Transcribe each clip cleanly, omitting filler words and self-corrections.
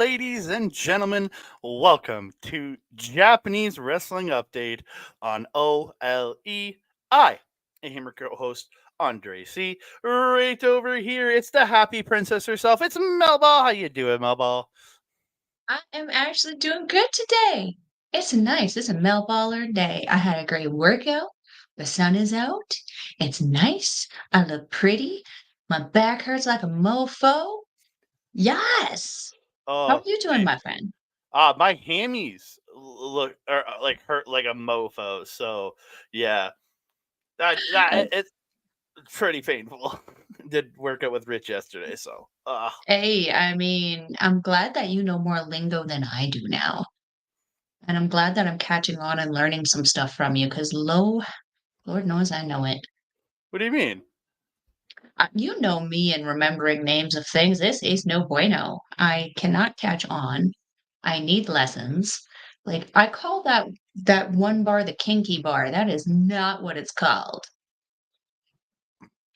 ladies and gentlemen. Welcome to Japanese Wrestling Update on OLE. I am your co-host, Andre C. Right over here, it's the happy princess herself. It's Melball. How you doing, Melball? I am actually doing good today. It's a Mel Baller day. I had a great workout. The sun is out. It's nice. I look pretty. My back hurts like a mofo. Yes. How are Oh, you doing, geez. my friend? My hammies look are like hurt like a mofo. So yeah, Uh, it's pretty painful. Did work out with Rich yesterday, so Hey, I mean, I'm glad that you know more lingo than I do now. And I'm glad that I'm catching on and learning some stuff from you because Lord knows I know it. what do you mean? You know me and remembering names of things. This is no bueno. I cannot catch on. I need lessons. Like I call that one bar the kinky bar. That is not what it's called.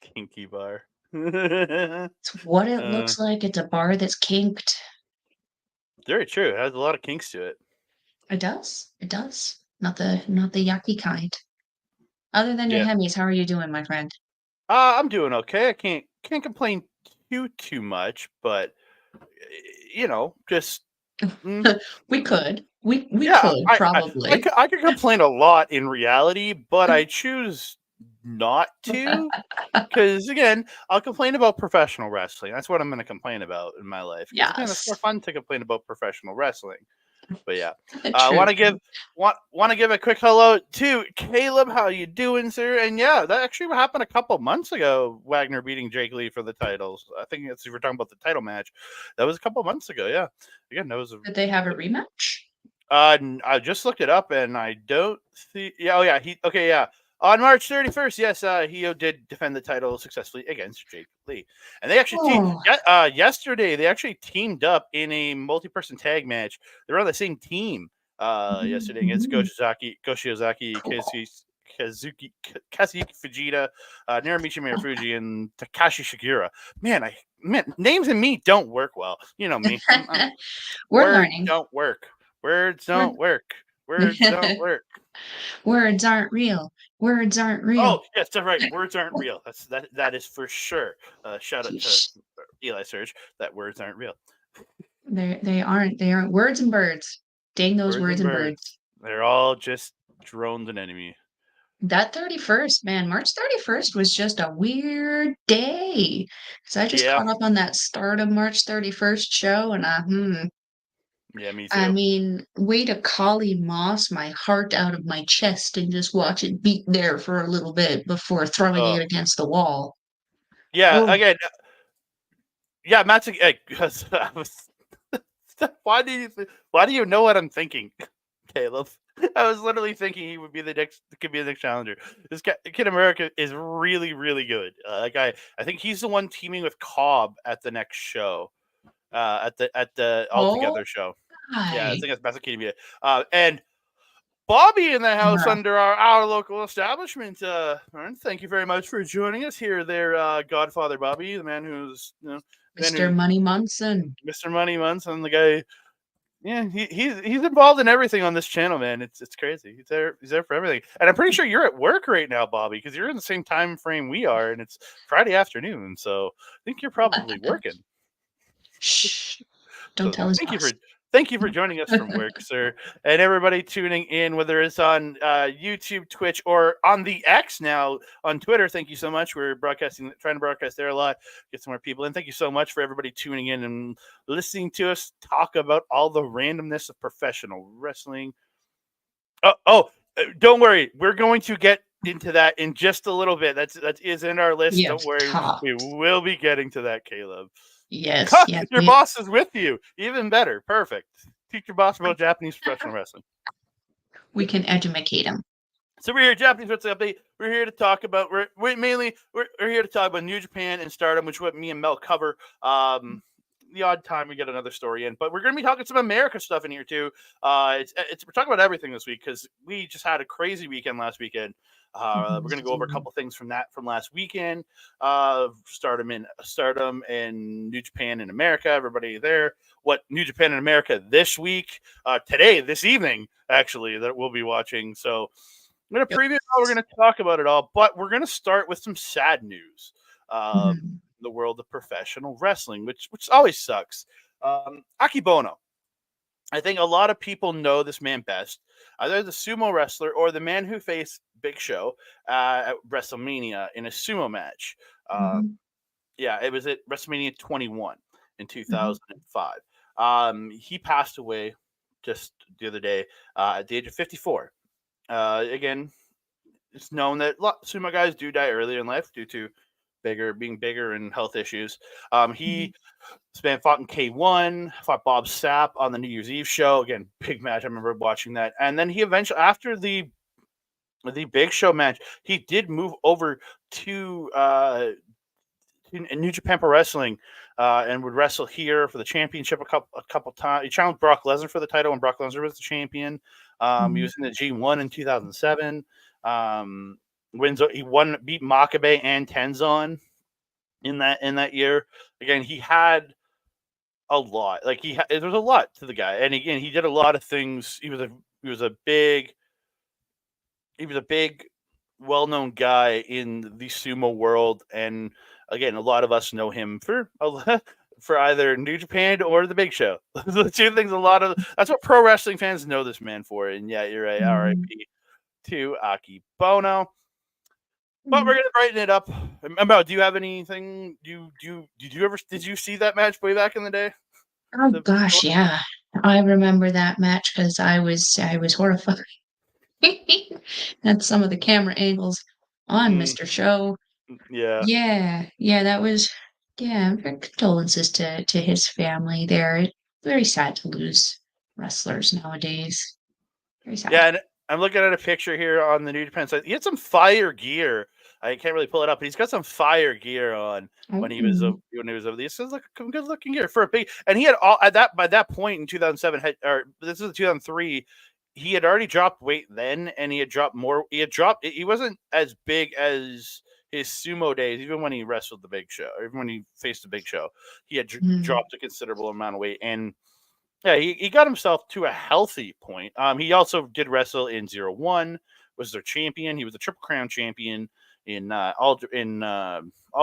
Kinky bar. It's what it uh, looks like. It's a bar that's kinked. very true. It has a lot of kinks to it. It does. It does. Not the yucky kind. Other than your Yeah. Hemis, how are you doing, my friend? I'm doing okay. I can't complain too much, but just mm, We could. We yeah. could probably. I could complain a lot in reality, but I choose not to. Because again, I'll complain about professional wrestling. That's what I'm going to complain about in my life. Because again, it's more Yes. fun to complain about professional wrestling. But yeah, True. want to give a quick hello to Caleb. How you doing, sir? And yeah, that actually happened a couple months ago. Wagner beating Jake Lee for the titles. I think if we're talking about the title match, that was a couple months ago. Yeah, again, that was a. Did they have a rematch? I just looked it up and I don't see. Yeah, oh yeah, he okay. Yeah, on March 31st, yes, he did defend the title successfully against Jake Lee, and they actually Oh. yesterday they actually teamed up in a multi-person tag match. They're on the same team yesterday against Mhm. Goshiozaki, Kazuyuki Fujita, Naramichi Marufuji, and Takashi Shigura. Man, names and me don't work well. You know me. We're Words learning. don't work. Words We're don't work. Words don't work. Words aren't real. Words aren't real. Oh, yes, that's right. Words aren't real. That is for sure. Shout out to Yeesh. Eli Surge that words aren't real. They aren't words and birds. Dang those Words words and and birds. birds. They're all just drones and enemy. That 31st, man, March 31st was just a weird day. So I just Yeah. caught up on that Stardom March 31st show and Yeah, me I too. mean, way to Kali Moss my heart out of my chest and just watch it beat there for a little bit before throwing Oh, it against the wall. yeah. Oh, Again, yeah. Matt's because why do you know what I'm thinking, Caleb? I was literally thinking he would be the next could be the next challenger. This guy, Kid America is really good. I think he's the one teaming with Cobb at the next show. At the All oh, Together show. Yeah, I hi. think that's Best Media. And Bobby in the house Uh, under our local establishment. Aaron, thank you very much for joining us here. There, Godfather Bobby, the man who's the man Mr. who Money Munson. Mr. Money Months and the guy. Yeah, he's involved in everything on this channel, man. It's crazy. He's there for everything. And I'm pretty sure you're at work right now, Bobby, because you're in the same time frame we are, and it's Friday afternoon. So I think you're probably working. Shh. Don't So tell his thank boss. you for joining us from work, sir, and everybody tuning in, whether it's on YouTube, Twitch, or on the X now on Twitter. Thank you so much. We're trying to broadcast there a lot, get some more people in. Thank you so much for everybody tuning in and listening to us talk about all the randomness of professional wrestling. Don't worry, we're going to get into that in just a little bit. That is in our list. We have Don't worry, we talked. will be getting to that, Caleb. Yes, yes. Your boss is with you. Even better. Perfect. Teach your boss about Japanese professional wrestling. We can educate him. So we're here, Japanese Wrestling Update. We're here to talk about we're here to talk about New Japan and Stardom, which is what me and Mel cover. The odd time we get another story in, but we're going to be talking some America stuff in here too. We're talking about everything this week because we just had a crazy weekend last weekend. We're going to go over a couple things from last weekend. Stardom and New Japan in America. Everybody there. What New Japan in America this week, today, this evening, actually, that we'll be watching. So I'm going to Yep. preview how we're going to talk about it all, but we're going to start with some sad news. Mhm. The world of professional wrestling, which always sucks. Aki Bono. I think a lot of people know this man best, either the sumo wrestler or the man who faced Big Show at WrestleMania in a sumo match. Uh, Mhm. yeah, it was at WrestleMania 21 in Mhm. 2005. He passed away just the other day at the age of 54. Again, it's known that sumo guys do die earlier in life due to being bigger and health issues. Mhm. He Span fought in K1, fought Bob Sapp on the New Year's Eve show. Again, big match. I remember watching that. And then he eventually, after the Big Show match, he did move over to New Japan Pro Wrestling and would wrestle here for the championship a couple times. He challenged Brock Lesnar for the title when Brock Lesnar was the champion. He Mhm. was in the G1 in 2007. Beat Makabe and Tenzon in that year. Again, he had a lot. Like there was a lot to the guy, and again, he did a lot of things. He was a big well known guy in the sumo world, and again, a lot of us know him for for either New Japan or the Big Show. The two things. That's what pro wrestling fans know this man for. And yeah, you're right. Mhm. R.I.P. to Aki Bono. But we're Mhm. gonna brighten it up. Mel, do you have anything? Did you see that match way back in the day? Oh The gosh, yeah. I remember that match because I was horrified at some of the camera angles on Mm, Mr. Show. yeah. Yeah, yeah, that was yeah, condolences to his family there. It's very sad to lose wrestlers nowadays. Very sad. Yeah, and I'm looking at a picture here on the New Japan site. He had some fire gear. I can't really pull it up, but he's got some fire gear on Oh. when he was over. This is like a good looking gear for a big. And he had all at that by that point in 2007, or this is 2003. He had already dropped weight then, and he had dropped more. He had dropped. He wasn't as big as his sumo days, even when he wrestled the Big Show, or even when he faced the Big Show. He had Mhm. dropped a considerable amount of weight, and yeah, he got himself to a healthy point. He also did wrestle in 01, was their champion. He was a Triple Crown champion in All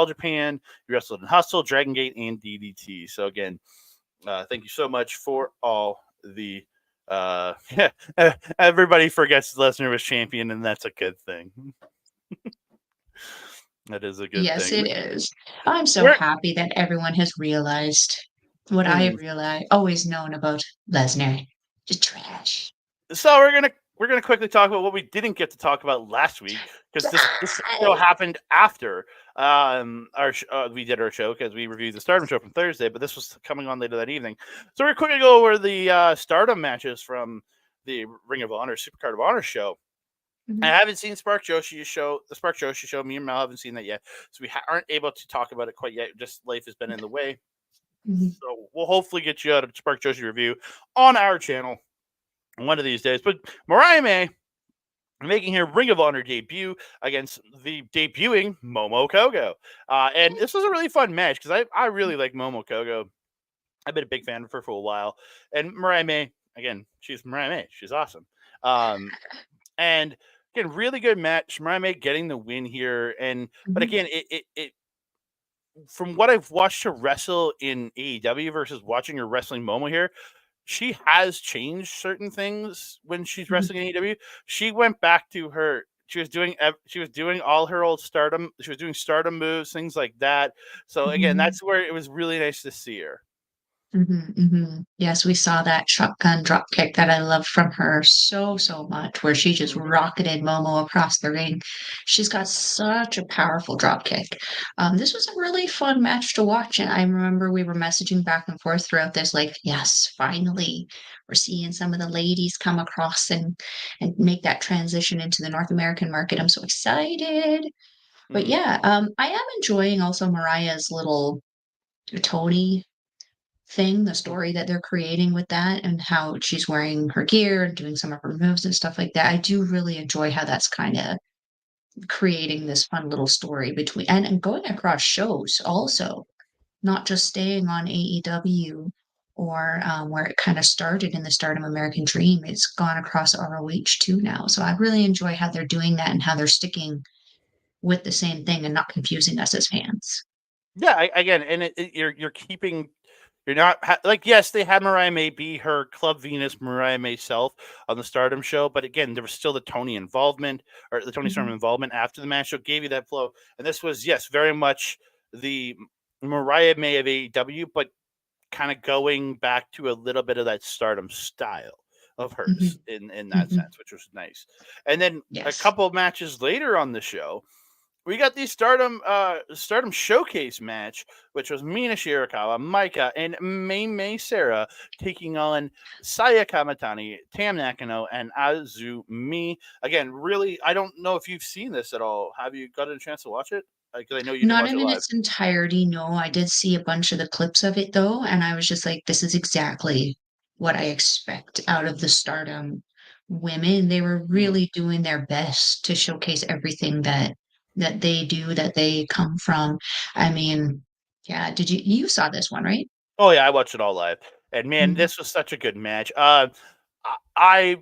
Japan. He wrestled in Hustle, Dragon Gate, and DDT. So again, thank you so much for all the. Yeah, everybody forgets Lesnar was champion, and that's a good thing. That is a good Yes, thing. it is. I'm so We're happy that everyone has realized what I mm, have realized always known about Lesnar. Just trash. So we're gonna quickly talk about what we didn't get to talk about last week because this show happened after we did our show because we reviewed the Stardom show from Thursday, but this was coming on later that evening. So we're quickly go over the Stardom matches from the Ring of Honor Supercard of Honor show. I Mhm. haven't seen the Spark Joshi show. Me and Mel haven't seen that yet, so we aren't able to talk about it quite yet. Just life has been in the way. Mhm. So we'll hopefully get you out a Spark Joshi review on our channel one of these days. But Mariah May making her Ring of Honor debut against the debuting Momo Kogo. And this was a really fun match because I really like Momo Kogo. I've been a big fan of her for a while. And Mariah May, again, she's Mariah May. She's awesome. Um, and again, really good match. Mariah May getting the win here. But Mhm. again, it from what I've watched her wrestle in AEW versus watching her wrestling Momo here, she has changed certain things when she's Mhm. wrestling in AEW. She went back to her. She was doing all her old Stardom. She was doing Stardom moves, things like that. So again, Mhm. that's where it was really nice to see her. Mhm, mhm. Yes, we saw that shotgun drop kick that I love from her so, so much, where she just Mhm, rocketed Momo across the ring. She's got such a powerful drop kick. This was a really fun match to watch, and I remember we were messaging back and forth throughout this, like, yes, finally, we're seeing some of the ladies come across and make that transition into the North American market. I'm so excited. But mhm, yeah, I am enjoying also Mariah's little Tony thing, the story that they're creating with that and how she's wearing her gear and doing some of her moves and stuff like that. I do really enjoy how that's kind of creating this fun little story between and going across shows also, not just staying on AEW or where it kind of started in the Stardom American Dream. It's gone across ROH too now. So I really enjoy how they're doing that and how they're sticking with the same thing and not confusing us as fans. Yeah, again, and you're keeping. You're not like, yes, they had Mariah May be her Club Venus Mariah May self on the Stardom show, but again, there was still the Tony involvement or the Tony Storm Mhm, involvement after the match, so it gave you that flow. And this was, yes, very much the Mariah May of AEW, but kind of going back to a little bit of that Stardom style of hers mhm, in that mhm. sense, which was nice. And then a Yes. couple of matches later on the show, we got the Stardom Showcase match, which was Mina Shirakawa, Maika, and Mei Sarah taking on Saya Kamatani, Tam Nakano, and Azumi. Again, really, I don't know if you've seen this at all. Have you gotten a chance to watch it? Because I know you didn't Not watch it in live. its entirety, no. I did see a bunch of the clips of it though, and I was just like, this is exactly what I expect out of the Stardom women. They were Mhm. really doing their best to showcase everything that they do, that they come from. I mean, yeah, did you saw this one, right? Oh yeah, I watched it all live, and man, Mhm, this was such a good match. I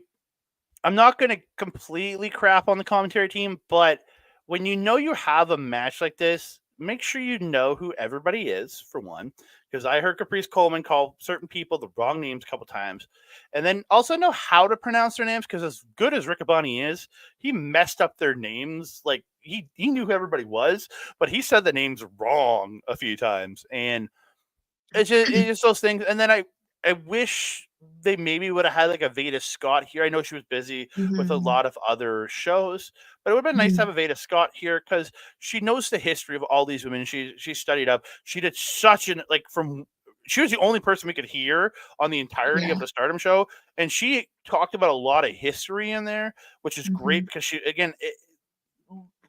I'm not going to completely crap on the commentary team, but when you know you have a match like this, make sure you know who everybody is, for one, because I heard Caprice Coleman call certain people the wrong names a couple times. And then also know how to pronounce their names, because as good as Riccaboni is, he messed up their names. Like, he knew who everybody was, but he said the names wrong a few times. And it's just those things, and then I wish they maybe would have had like a Veda Scott here. I know she was busy with a mhm, lot of other shows, but it would have been nice to have mhm. a Veda Scott here because she knows the history of all these women. She studied up. She did such an like from. She was the only person we could hear on the entirety of Yeah. the Stardom show, and she talked about a lot of history in there, which is great Mhm. because she again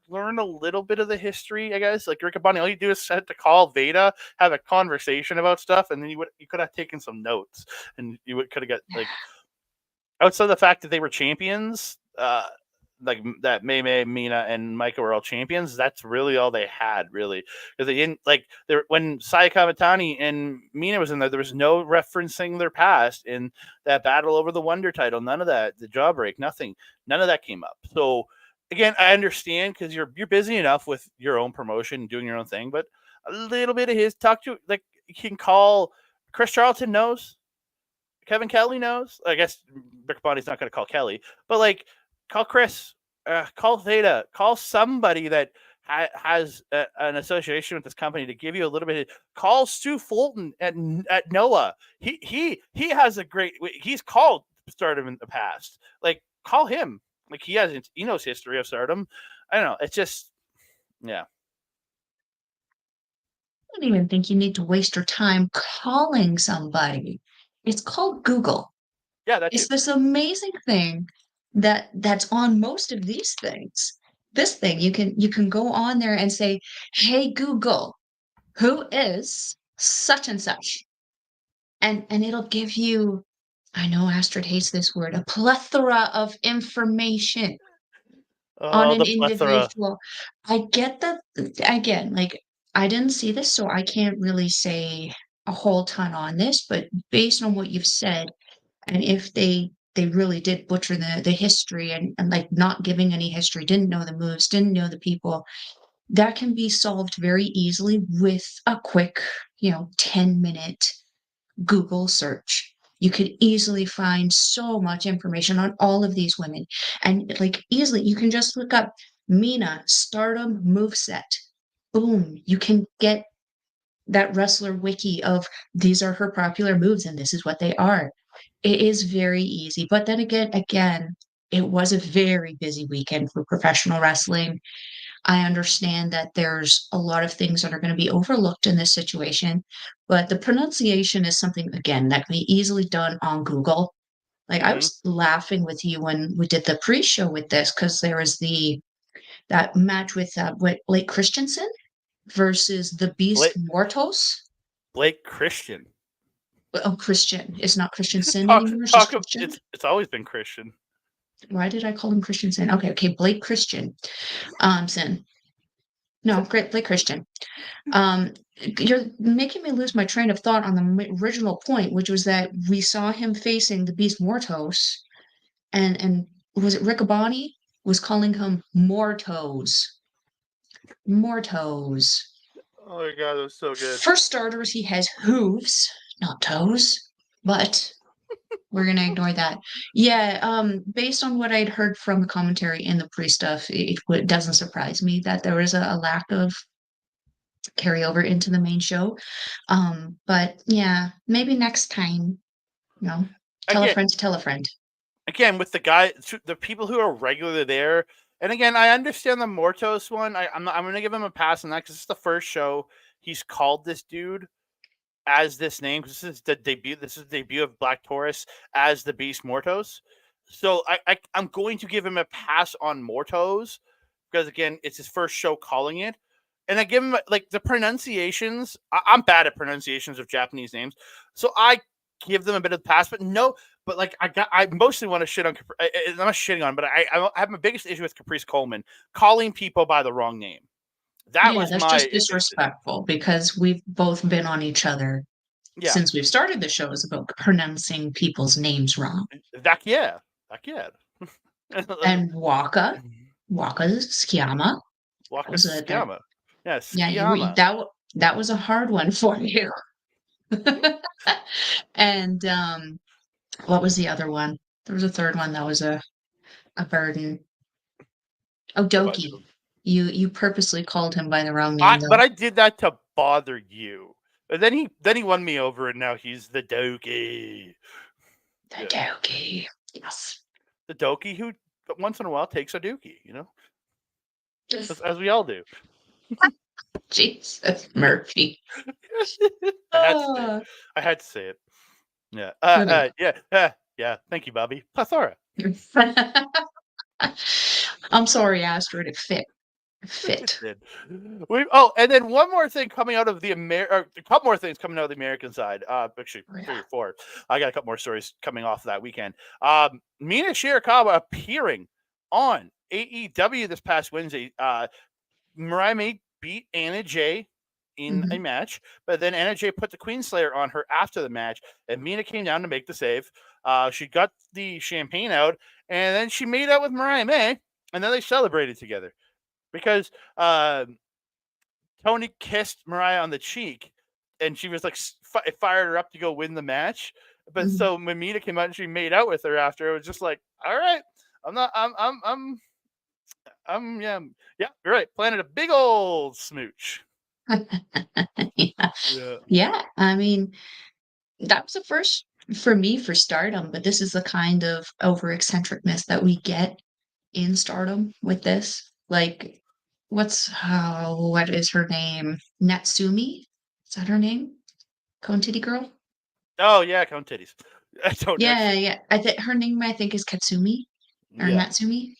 learn a little bit of the history, I guess. Like Riccaboni, all you do is set to call Veda, have a conversation about stuff, and then you could have taken some notes, and you could have got like outside of the fact that they were champions, like that May, Mina, and Micah were all champions. That's really all they had, really, because they didn't like there when Saya Kamatani and Mina was in there. There was no referencing their past in that battle over the Wonder title. None of that, the Jawbreak, nothing, none of that came up. So again, I understand because you're busy enough with your own promotion and doing your own thing, but a little bit of his talk to like you can call Chris Charlton knows Kevin Kelly knows. I guess Rick Bonnie's not going to call Kelly, but like call Chris, call Theta, call somebody that has an association with this company to give you a little bit. Call Stu Fulton at Noah. He has a great. He's called Stardom in the past. Like call him. Like he knows history of Stardom. I don't know. It's just yeah I don't even think you need to waste your time calling somebody. It's called Google. yeah that It's too. this amazing thing that's on most of these things. This thing, you can go on there and say, "Hey Google, who is such and such?" And it'll give you, I know Astrid hates this word, a plethora of information on Oh, an the plethora. individual. I get that again, like I didn't see this, so I can't really say a whole ton on this, but based on what you've said, and if they really did butcher the history and like not giving any history, didn't know the moves, didn't know the people, that can be solved very easily with a quick, 10-minute Google search. You could easily find so much information on all of these women. And like easily, you can just look up Mina Stardom moveset. Boom, you can get that wrestler wiki of these are her popular moves and this is what they are. It is very easy. But then again, it was a very busy weekend for professional wrestling. I understand that there's a lot of things that are going to be overlooked in this situation, but the pronunciation is something, again, that can be easily done on Google. Like I Mm-hmm. was laughing with you when we did the pre-show with this because there was the that match with Blake Christensen versus the Beast Blake Mortos. Blake Christian. Oh, Christian. It's not Christensen Talk anymore. It's just talk of Christian. it's always been Christian. Why did I call him Christensen? Okay, Blake Christian. Sin. No, great Blake Christian. You're making me lose my train of thought on the original point, which was that we saw him facing the Beast Mortos, and was it Riccaboni was calling him Mortos. Mortos. Oh my god, that was so good. For starters, he has hooves, not toes, but we're gonna ignore that. Yeah, based on what I'd heard from the commentary in the pre-stuff, it doesn't surprise me that there was a lack of carryover into the main show. But yeah, maybe next time, tell a Again, friend to tell a friend. with the people who are regularly there, and again, I understand the Mortos one. I'm going to give him a pass on that because it's the first show he's called this dude as this name, because this is the debut. This is the debut of Black Taurus as the Beast Mortos. So I'm going to give him a pass on Mortos because again, it's his first show calling it, and I give him like the pronunciations. I'm bad at pronunciations of Japanese names, so I give them a bit of pass. But no, but like I mostly want to shit on. I'm not shitting on, but I have my biggest issue with Caprice Coleman calling people by the wrong name. That Yeah, was that's my just disrespectful because we've both been on each other yeah. since we've started the shows about pronouncing people's names wrong. That yeah. And Waka's Skiyama. That Waka was a that Skiyama. Yeah, yeah, Skiyama. that was a hard one for you. And what was the other one? There was a third one that was a burden. Oh, A bunch of Doki. them. You purposely called him by the wrong name But though. I did that to bother you. And then he won me over, and now he's the Doki. The Yeah. Doki. Yes. The Doki who once in a while takes a dookie, as we all do. Jesus, Murphy. I had to say it. Yeah. Yeah. Thank you, Bobby. Plethora. I'm sorry, Astrid. It fit. It fit. And then one more thing coming out of the a couple more things coming out of the American side. Actually, Oh, yeah. 3 or 4. I got a couple more stories coming off of that weekend. Mina Shirakawa appearing on AEW this past Wednesday. Mariah May beat Anna Jay in a match, but then Anna Jay put the Queen Slayer on her after the match, and Mina came down to make the save. She got the champagne out, and then she made out with Mariah May, and then they celebrated together because Tony kissed Mariah on the cheek, and she was like it fired her up to go win the match. But so when Mina came out and she made out with her after, it was just like, all right, yeah, you're right. Planted a big old smooch. Yeah. I mean, that was the first for me for Stardom, but this is the kind of over eccentricness that we get in Stardom with this. Like, what is her name? Natsumi? Is that her name? Cone Titty Girl? Oh yeah, Count Titties. I don't know. Yeah. Her name I think is Katsumi or Yeah. Natsumi.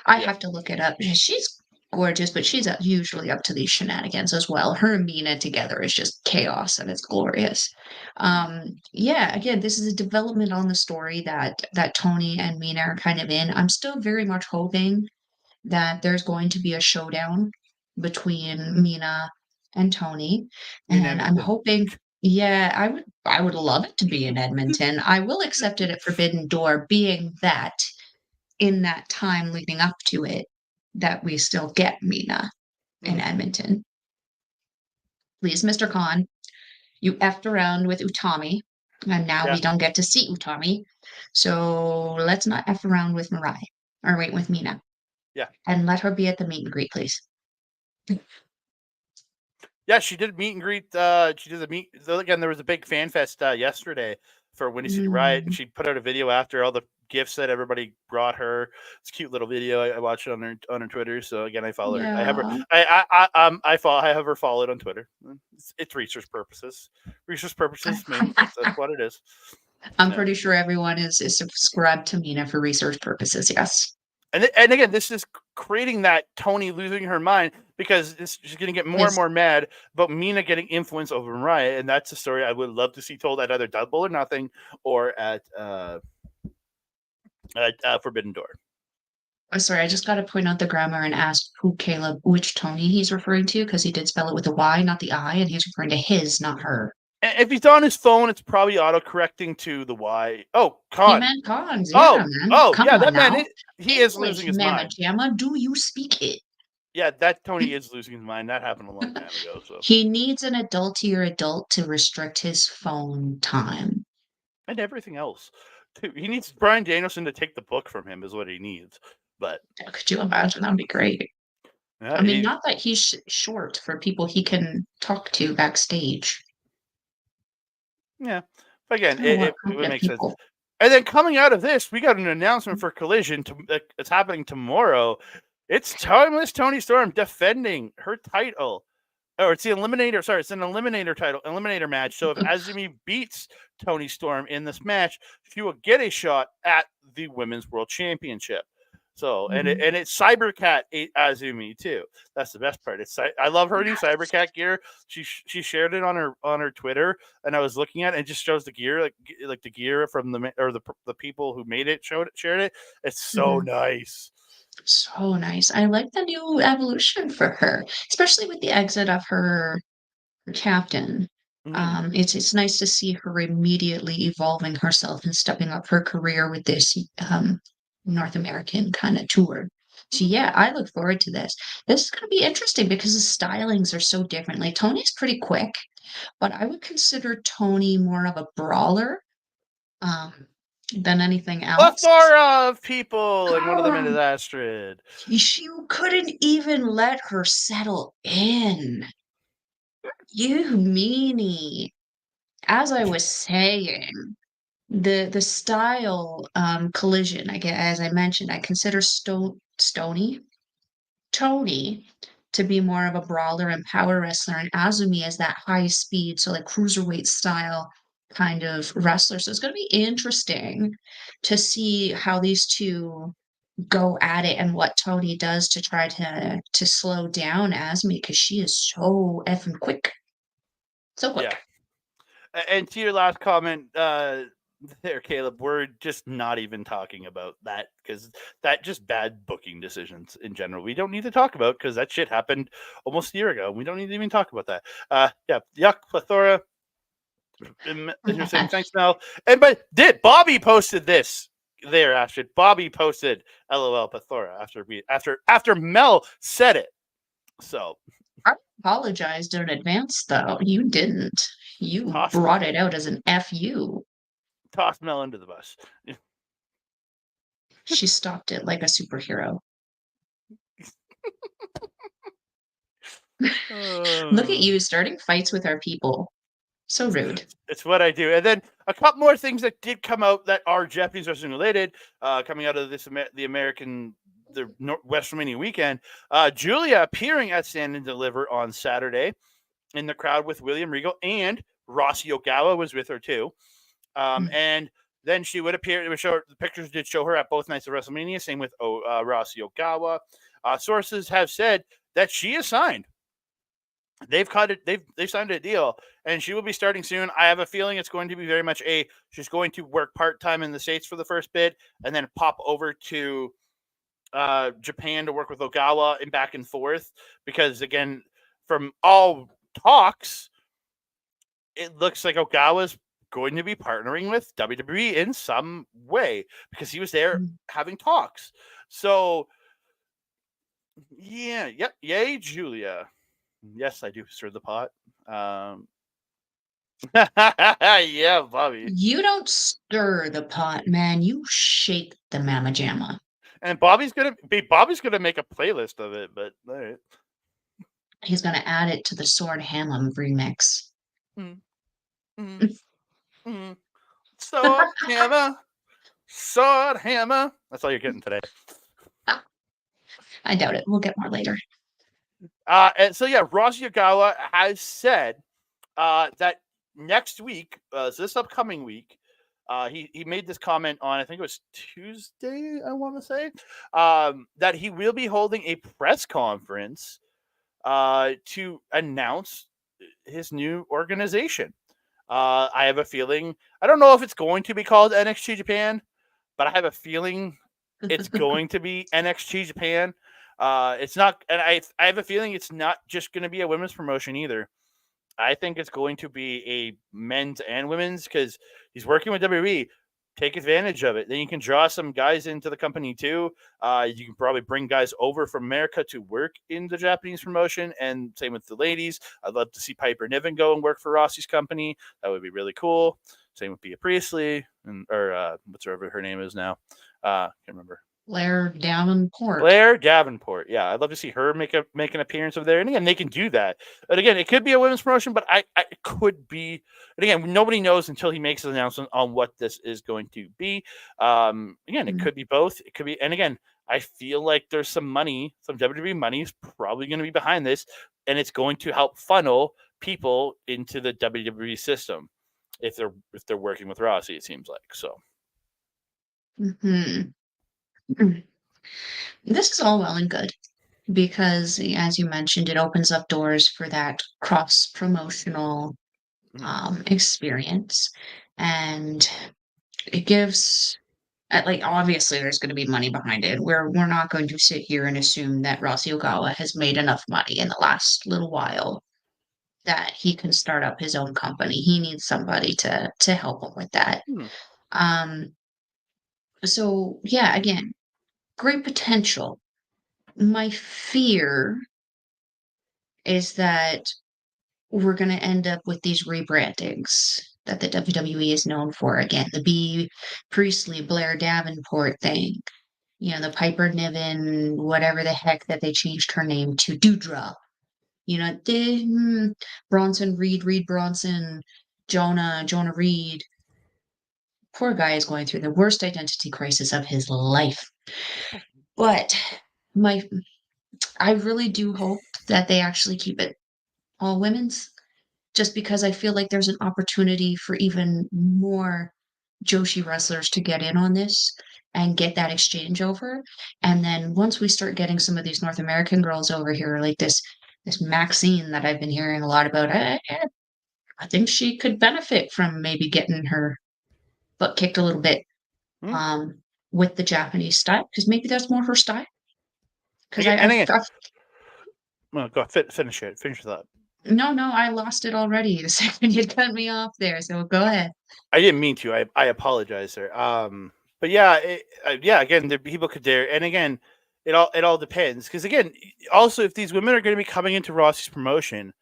I Yeah. have to look it up. She's gorgeous, but she's usually up to these shenanigans as well. Her and Mina together is just chaos and it's glorious. Yeah, again, this is a development on the story that Tony and Mina are kind of in. I'm still very much hoping that there's going to be a showdown between Mina and Tony. And I'm hoping, yeah, I would love it to be in Edmonton. I will accept it at Forbidden Door, being that in that time leading up to it, that we still get Mina in Edmonton. Please, Mr. Khan, you effed around with Utami, and now we don't get to see Utami. So let's not F around with Mariah, or wait, with Mina. Yeah. And let her be at the meet and greet, please. Yeah, she did meet and greet. She did the meet. Again, there was a big fan fest yesterday for Windy City Riot, and she put out a video after all the gifts that everybody brought her. It's a cute little video. I watched it on her Twitter. So again, I follow her. I have her. I have her followed on Twitter. It's research purposes. Research purposes. That's what it is. I'm pretty sure everyone is subscribed to Mina for research purposes. Yes. And again, this is creating that Tony losing her mind because she's going to get more and more mad about Mina getting influence over Mariah, and that's a story I would love to see told at either Double or Nothing or at Forbidden Door. Oh, sorry, I just got to point out the grammar and ask which Tony he's referring to, because he did spell it with a Y, not the I, and he's referring to his, not her. If he's on his phone, it's probably auto-correcting to the Y. Oh, He Khan. meant cons, yeah, man. Come Yeah, on that man, now. he is English, losing his Mama mind. Jamma, do you speak it? Yeah, that Tony is losing his mind. That happened a long time ago. So He needs an adultier adult to restrict his phone time. and everything else. He needs Bryan Danielson to take the book from him is what he needs. But could you imagine? That'd be great. yeah, I mean, not that he's short for people he can talk to backstage. Yeah. Again, It would make sense. And then coming out of this, we got an announcement for Collision. It's happening tomorrow. It's Timeless Toni Storm defending her title. It's the Eliminator. Sorry, it's an Eliminator match. So if Azumi beats Toni Storm in this match, she will get a shot at the Women's World Championship. So and it's Cybercat Azumi too. That's the best part. I love her new Cybercat gear. She shared it on her Twitter, and I was looking at it. And it just shows the gear, like the gear from the people who made it shared it. It's so nice. So nice. I like the new evolution for her, especially with the exit of her captain. It's nice to see her immediately evolving herself and stepping up her career with this North American kind of tour. So yeah, I look forward to this. This is going to be interesting because the stylings are so different. Like Tony's pretty quick, but I would consider Tony more of a brawler than anything else. Plethora of people, and one of them is Astrid. You couldn't even let her settle in. You meanie. As I was saying, the style collision, as I mentioned, I consider Tony to be more of a brawler and power wrestler, and Azumi as that high speed, so like cruiserweight style kind of wrestler. So it's going to be interesting to see how these two go at it and what Tony does to try to slow down Azumi, because she is so effing quick. So quick. Yeah. And to your last comment there, Caleb, we're just not even talking about that because that just bad booking decisions in general. We don't need to talk about because that shit happened almost a year ago. We don't need to even talk about that. Yeah, yuck, plethora. And you're saying thanks, Mel. But Bobby posted this there, Astrid. Bobby posted LOL plethora after Mel said it. So I apologized in advance, though. You didn't. You brought it out as an FU. Tossed Mel under the bus. She stopped it like a superhero. Look at you starting fights with our people. So rude. It's what I do. And then a couple more things that did come out that are Japanese wrestling related, coming out of the WrestleMania weekend. Julia appearing at Stand and Deliver on Saturday in the crowd with William Regal, and Rossy Ogawa was with her too. And then she would appear. The pictures did show her at both nights of WrestleMania. Same with Rossy Ogawa. Sources have said that she is signed. They've signed a deal, and she will be starting soon. I have a feeling it's going to be very much she's going to work part-time in the States for the first bit and then pop over to Japan to work with Ogawa and back and forth, because again, from all talks, it looks like Ogawa's going to be partnering with WWE in some way because he was there having talks. So yeah, yep, yay, Julia. Yes, I do stir the pot. Yeah, Bobby. You don't stir the pot, man. You shake the Mama Jamma. And Bobby's gonna make a playlist of it, but all right. He's gonna add it to the Sword Hammer remix. Sword Hammer, Sword Hammer. That's all you're getting today. I doubt it. We'll get more later. And so yeah, Rossy Ogawa has said that next week, so this upcoming week, he made this comment on, I think it was Tuesday, I want to say, that he will be holding a press conference to announce his new organization. I have a feeling, I don't know if it's going to be called NXT Japan, but I have a feeling it's going to be NXT Japan. It's not, and I have a feeling it's not just going to be a women's promotion either. I think it's going to be a men's and women's because he's working with WWE. Take advantage of it. Then you can draw some guys into the company too. You can probably bring guys over from America to work in the Japanese promotion, and same with the ladies. I'd love to see Piper Niven go and work for Rossi's company. That would be really cool. Same with Bea Priestley or whatever her name is now. Can't remember. Blair Davenport. Blair Davenport. Yeah, I'd love to see her make an appearance over there. And again, they can do that. But again, it could be a women's promotion, but it could be. But again, nobody knows until he makes an announcement on what this is going to be. Again, it could be both. It could be, and again, I feel like there's some money, some WWE money is probably going to be behind this, and it's going to help funnel people into the WWE system if they're working with Rossi. It seems like so. This is all well and good because, as you mentioned, it opens up doors for that cross promotional experience, and it gives like obviously there's going to be money behind it. We're not going to sit here and assume that Rossi Ogawa has made enough money in the last little while that he can start up his own company. He needs somebody to help him with that. So yeah, again, great potential. My fear is that we're going to end up with these rebrandings that the WWE is known for. Again, the Bea Priestley, Blair Davenport thing, the Piper Niven, whatever the heck that they changed her name to, Doudrop. Bronson Reed Bronson, Jonah Reed. Poor guy is going through the worst identity crisis of his life. But I really do hope that they actually keep it all women's, just because I feel like there's an opportunity for even more Joshi wrestlers to get in on this and get that exchange over. And then once we start getting some of these North American girls over here, like this Maxine that I've been hearing a lot about, I think she could benefit from maybe getting her butt kicked a little bit with the Japanese style, because maybe that's more her style. Because well, go finish it. Finish that. No, I lost it already the second you cut me off there. So go ahead. I didn't mean to. I apologize, sir. But yeah, again, the people could dare, and again, it all depends because again, also if these women are going to be coming into Rossi's promotion,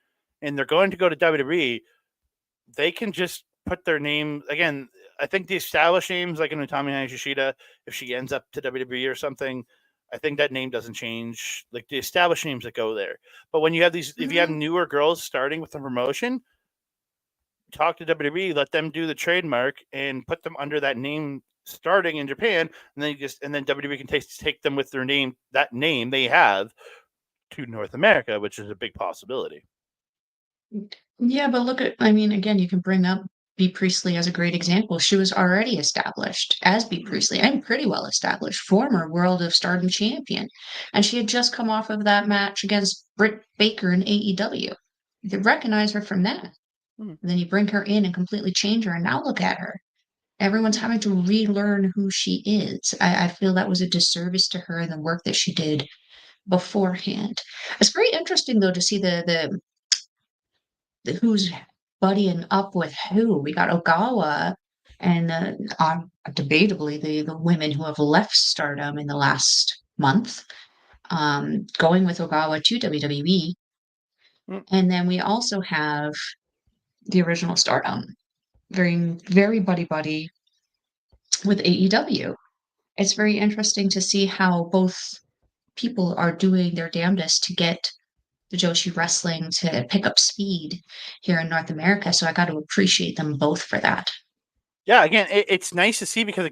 and they're going to go to WWE, they can just put their name again. I think the established names like Utami Hayashishita, if she ends up to WWE or something, I think that name doesn't change. Like the established names that go there. But when you have these, if you have newer girls starting with the promotion, talk to WWE, let them do the trademark and put them under that name starting in Japan, and then WWE can take them with their name, that name they have, to North America, which is a big possibility. Yeah, but again, you can bring up Bea Priestley as a great example. She was already established as Bea Priestley and pretty well established, former World of Stardom champion. And she had just come off of that match against Britt Baker in AEW. You could recognize her from that. And then you bring her in and completely change her, and now look at her. Everyone's having to relearn who she is. I feel that was a disservice to her and the work that she did beforehand. It's very interesting though to see the who's buddying up with who. We got Ogawa and debatably the women who have left Stardom in the last month, going with Ogawa to WWE. And then we also have the original Stardom, very, very buddy with AEW. It's very interesting to see how both people are doing their damnedest to get the Joshi wrestling to pick up speed here in North America. So I got to appreciate them both for that. Yeah, again, it's nice to see because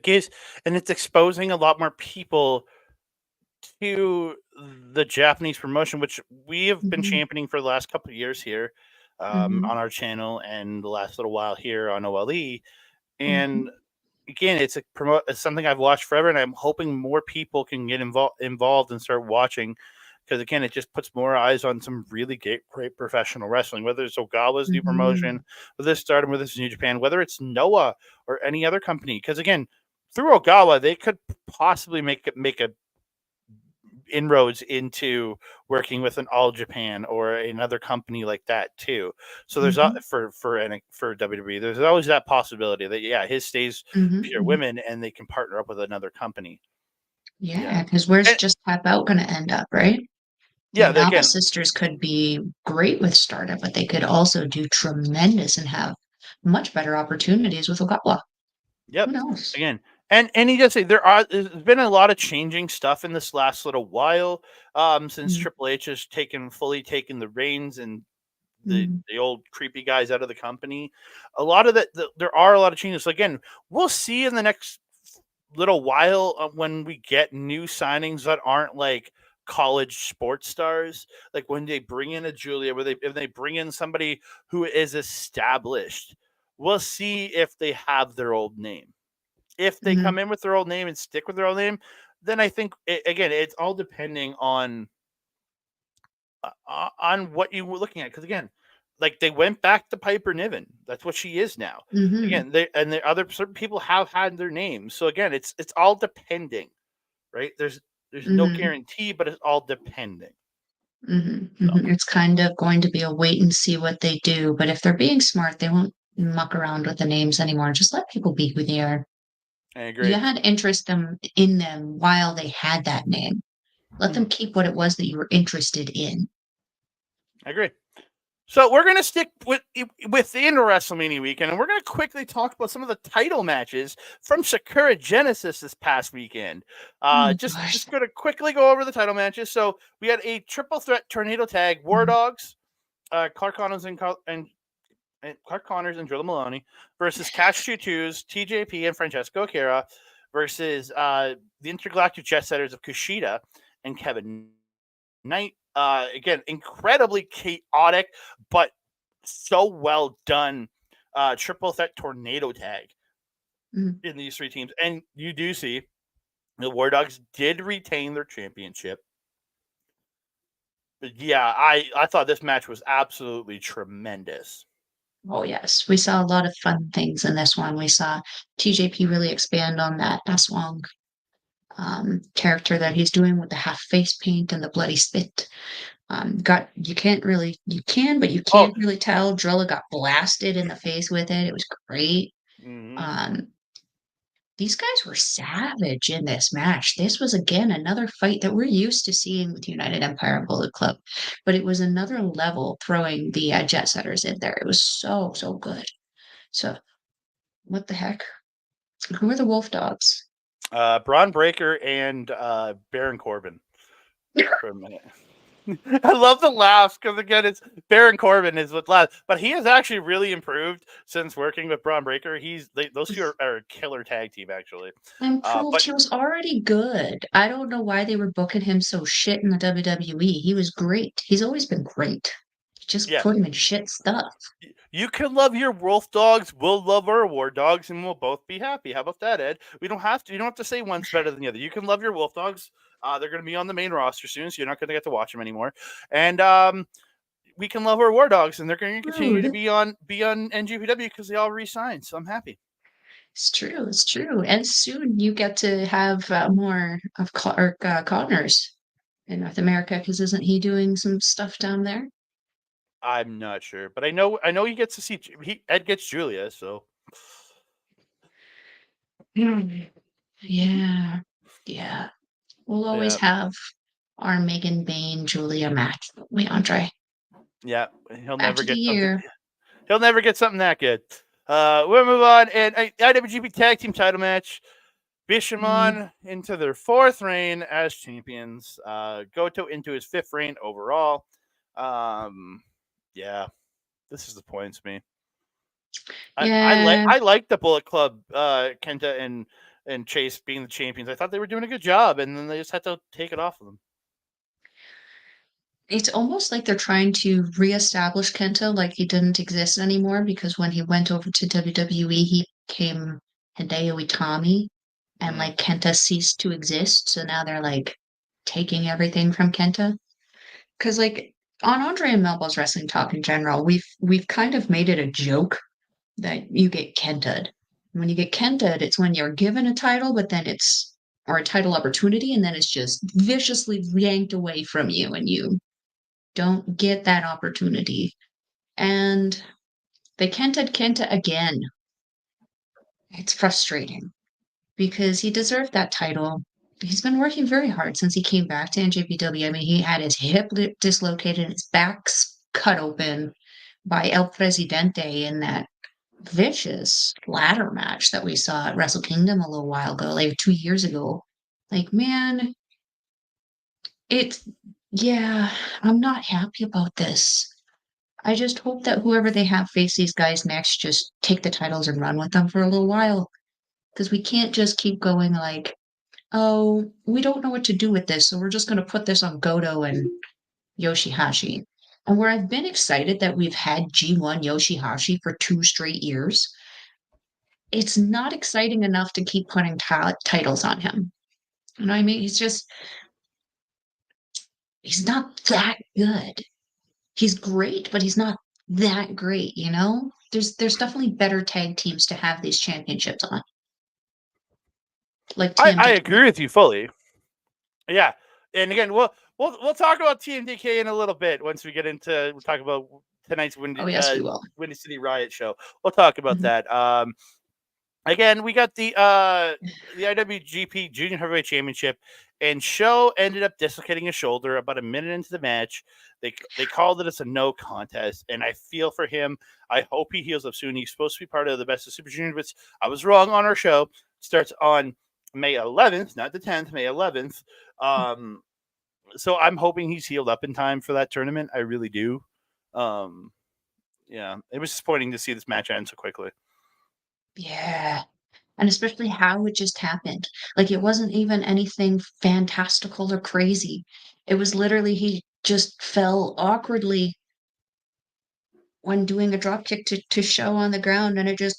it's exposing a lot more people to the Japanese promotion, which we have been championing for the last couple of years here on our channel and the last little while here on OLE. And again, it's something I've watched forever, and I'm hoping more people can get involved and start watching. Because again, it just puts more eyes on some really great professional wrestling. Whether it's Ogawa's new promotion, whether it's Stardom, whether it's New Japan, whether it's Noah or any other company. Because again, through Ogawa, they could possibly make a inroads into working with an All Japan or another company like that too. So there's Mhm. for WWE, there's always that possibility that his stays Mhm, pure mhm. women and they can partner up with another company. Yeah, Yeah, because where's and Just Tap Out gonna end up, right? The yeah, Melba again, sisters could be great with Stardom, but they could also do tremendous and have much better opportunities with Ogawa. yep, Who knows? again, and you gotta say there's been a lot of changing stuff in this last little while, since Mm, Triple H has fully taken the reins and mm, the old creepy guys out of the company. A lot of there are a lot of changes. So again, we'll see in the next little while when we get new signings that aren't like college sports stars, like when they bring in a Julia, where if they bring in somebody who is established, we'll see if they have their old name. If they come mhm, in with their old name and stick with their old name, then I think again it's all depending on what you were looking at. Because again, like they went back to Piper Niven. That's what she is now. mhm, Again, the other certain people have had their names. So again, it's all depending, right? There's no mhm, guarantee, but it's all depending. mhm, So mhm. It's kind of going to be a wait and see what they do, but if they're being smart, they won't muck around with the names anymore. Just let people be who they are. I You agree. had interest in them while they had that name. Let them Mhm. keep what it was that you were interested in. I agree. So we're gonna stick within WrestleMania weekend, and we're gonna quickly talk about some of the title matches from Sakura Genesis this past weekend. Oh gosh. Just gonna quickly go over the title matches. So we had a triple threat tornado tag: War Mhm. Dogs, Clark Connors and Clark Connors and Drilla Maloney versus Cash 22s, TJP and Francesco Akira versus the Intergalactic Jet Setters of Kushida and Kevin Knight. Again, incredibly chaotic, but so well done. Triple threat tornado tag Mhm. in these three teams, and you do see the War Dogs did retain their championship. But yeah, I thought this match was absolutely tremendous. Oh, yes. We saw a lot of fun things in this one. We saw TJP really expand on that Aswang character that he's doing with the half face paint and the bloody spit. Got you can't really you can, but you Oh, can't really tell. Drilla got blasted in the face with it. It was great. mm-hmm. Um, these guys were savage in this match. This was again another fight that we're used to seeing with United Empire and Bullet Club, but it was another level throwing the jet setters in there. It was so good. So what the heck? Who are the wolf dogs? Braun Breaker and Baron Corbin for a minute. I love the laughs because again, it's Baron Corbin is what laughs, but he has actually really improved since working with Braun Breaker. Those two are a killer tag team actually. Improved. But He was already good. I don't know why they were booking him so shit in the WWE. He was great. He's always been great. Just yeah, put him in shit stuff. you can love your Wolf Dogs. We'll love our War Dogs, and we'll both be happy. How about that, Ed? We don't have to. You don't have to say one's better than the other. You can love your Wolf Dogs. They're going to be on the main roster soon, so you're not going to get to watch them anymore. And we can love our War Dogs, and they're going to continue to Rude. be on NJPW because they all re-signed. So I'm happy. It's true. It's true. And soon you get to have more of Connors in North America because isn't he doing some stuff down there? I'm not sure, but I know he gets to see Ed gets Julia, so Mm. Yeah. Yeah. We'll always yeah, have our Megan Bain Julia match, won't we, Andre? yeah. Match of the year. He'll never get something that good. We'll move on and IWGP Tag Team Title match. Mm. Bishamon into their fourth reign as champions. Goto into his fifth reign overall. Um, yeah, this disappoints me. Yeah. I like the Bullet Club, Kenta and Chase being the champions. I thought they were doing a good job, and then they just had to take it off of them. It's almost like they're trying to reestablish Kenta like he didn't exist anymore because when he went over to WWE, he became Hideo Itami and Mm. like Kenta ceased to exist. So now they're like taking everything from Kenta. Because like on Andre and Melball's wrestling talk in general, we've kind of made it a joke that you get Kenta'd. When you get Kenta, it's when you're given a title, but then or a title opportunity, and then it's just viciously yanked away from you, and you don't get that opportunity. And they Kenta'd Kenta again. It's frustrating because he deserved that title. He's been working very hard since he came back to NJPW. I mean, he had his hip dislocated, his back's cut open by El Presidente in that vicious ladder match that we saw at Wrestle Kingdom a little while ago, like 2 years ago. Like, man, it's, yeah, I'm not happy about this. I just hope that whoever they have face these guys next just take the titles and run with them for a little while. Because we can't just keep going like, oh, we don't know what to do with this, so we're just going to put this on Goto and Yoshihashi. And where I've been excited that we've had G1 Yoshihashi for 2 straight years, it's not exciting enough to keep putting titles on him. You know what I mean? He's not that good. He's great, but he's not that great, you know? There's definitely better tag teams to have these championships on. Like TMDK. I agree with you fully. Yeah. And again, we'll talk about TMDK in a little bit once we get into we'll talk about tonight's Windy City Riot show. We'll talk about that. Again, we got the IWGP Junior Heavyweight Championship, and Show ended up dislocating his shoulder about a minute into the match. They called it as a no contest, and I feel for him. I hope he heals up soon. He's supposed to be part of the Best of Super Junior, but I was wrong on our show. It starts on May 11th, not the 10th, May 11th. So I'm hoping he's healed up in time for that tournament. I really do. Yeah, it was disappointing to see this match end so quickly. Yeah. And especially how it just happened. Like, it wasn't even anything fantastical or crazy. It was literally he just fell awkwardly when doing a drop kick to Show on the ground, and it just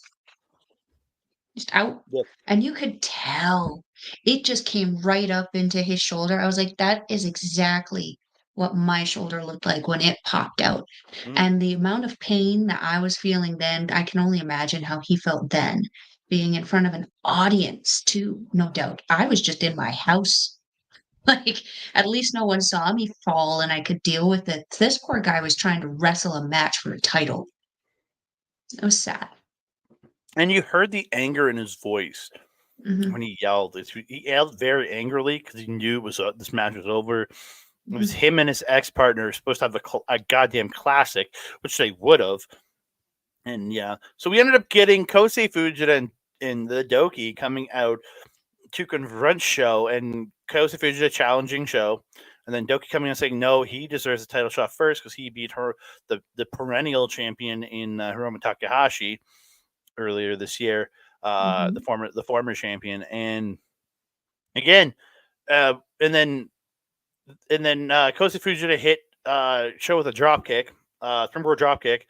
out. Yep. And you could tell it just came right up into his shoulder. I was like, that is exactly what my shoulder looked like when it popped out. And the amount of pain that I was feeling then, I can only imagine how he felt then, being in front of an audience too, no doubt. I was just in my house. Like, at least no one saw me fall and I could deal with it. This poor guy was trying to wrestle a match for a title. It was sad. And you heard the anger in his voice when he yelled. He yelled very angrily because he knew it was this match was over. It was him and his ex-partner supposed to have a goddamn classic, which they would have. And yeah, so we ended up getting Kosei Fujita and the Doki coming out to confront Show, and Kosei Fujita challenging Show, and then Doki coming and saying no, he deserves a title shot first because he beat the perennial champion in Hiromu Takahashi earlier this year, the former champion, and again, and then Kosei Fujita hit Show with a drop kick, springboard drop kick.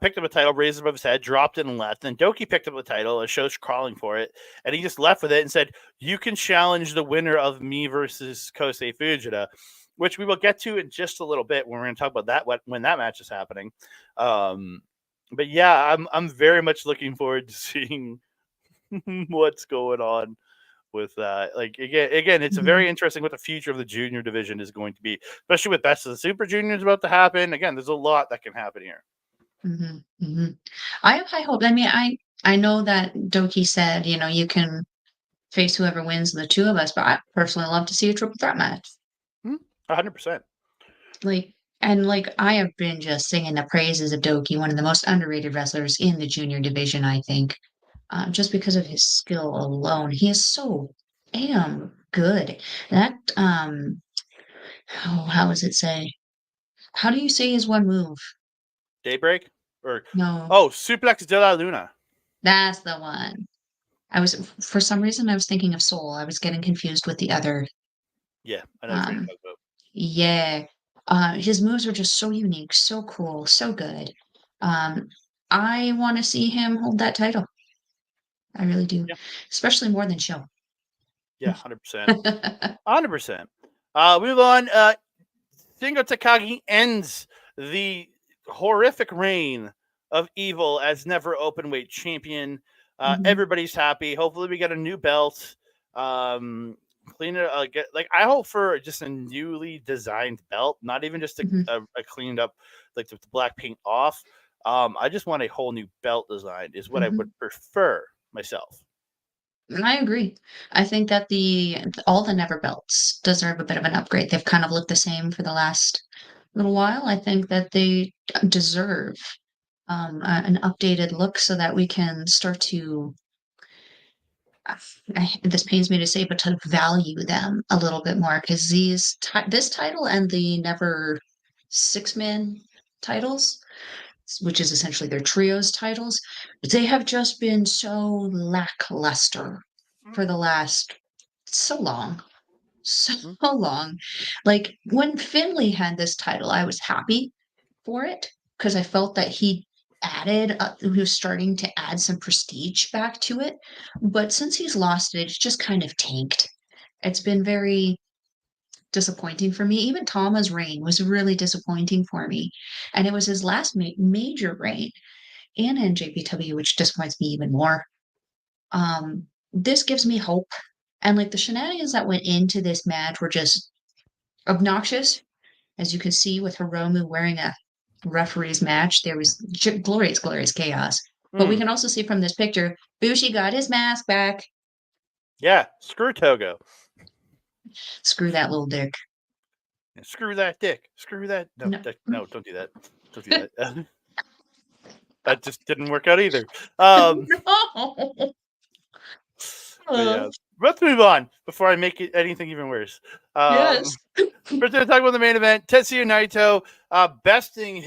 Picked up a title, raised it above his head, dropped it, and left. Then Doki picked up the title, as Show's crawling for it, and he just left with it and said, "You can challenge the winner of me versus Kosei Fujita," which we will get to in just a little bit when we're going to talk about that when that match is happening. But yeah, I'm very much looking forward to seeing what's going on with that. Like again, it's very interesting what the future of the junior division is going to be, especially with Best of the Super Juniors about to happen. Again, there's a lot that can happen here. I have high hopes. I mean, I know that Doki said, you can face whoever wins the two of us, but I personally love to see a triple threat match. 100%. I have been just singing the praises of Doki, one of the most underrated wrestlers in the junior division, I think, just because of his skill alone. He is so damn good. That, how does it say? How do you say his one move? Daybreak? No. Oh, Suplex de la Luna. That's the one. For some reason, I was thinking of Soul. I was getting confused with the other. Yeah, I know what you're talking about. Yeah. His moves are just so unique, so cool, so good. I want to see him hold that title. I really do. Yeah. Especially more than Show. Yeah, 100%. 100%. We move on. Shingo Takagi ends the horrific reign of Evil as never openweight champion. Everybody's happy. Hopefully, we get a new belt. Clean it. Get like I hope for just a newly designed belt, not even just a cleaned up like the black paint off. I just want a whole new belt design. Is what I would prefer myself. I agree. I think that all the Never belts deserve a bit of an upgrade. They've kind of looked the same for the last little while. I think that they deserve an updated look so that we can start to this pains me to say, but to value them a little bit more because this title and the Never six-man titles, which is essentially their trios titles, they have just been so lackluster for the last so long. So long. Like when Finley had this title, I was happy for it because I felt that he was starting to add some prestige back to it. But since he's lost it, it's just kind of tanked. It's been very disappointing for me. Even Tama's reign was really disappointing for me. And it was his last major reign in NJPW, which disappoints me even more. This gives me hope. And like the shenanigans that went into this match were just obnoxious, as you can see with Hiromu wearing a referee's match. There was glorious, glorious chaos. But we can also see from this picture, Bushi got his mask back. Yeah, screw Togo. Screw that little dick. Screw that dick. Screw that. No, no, don't do that. Don't do that. That just didn't work out either. No. Yeah, let's move on before I make it anything even worse. Yes. We're going to talk about the main event. Tetsuya Naito besting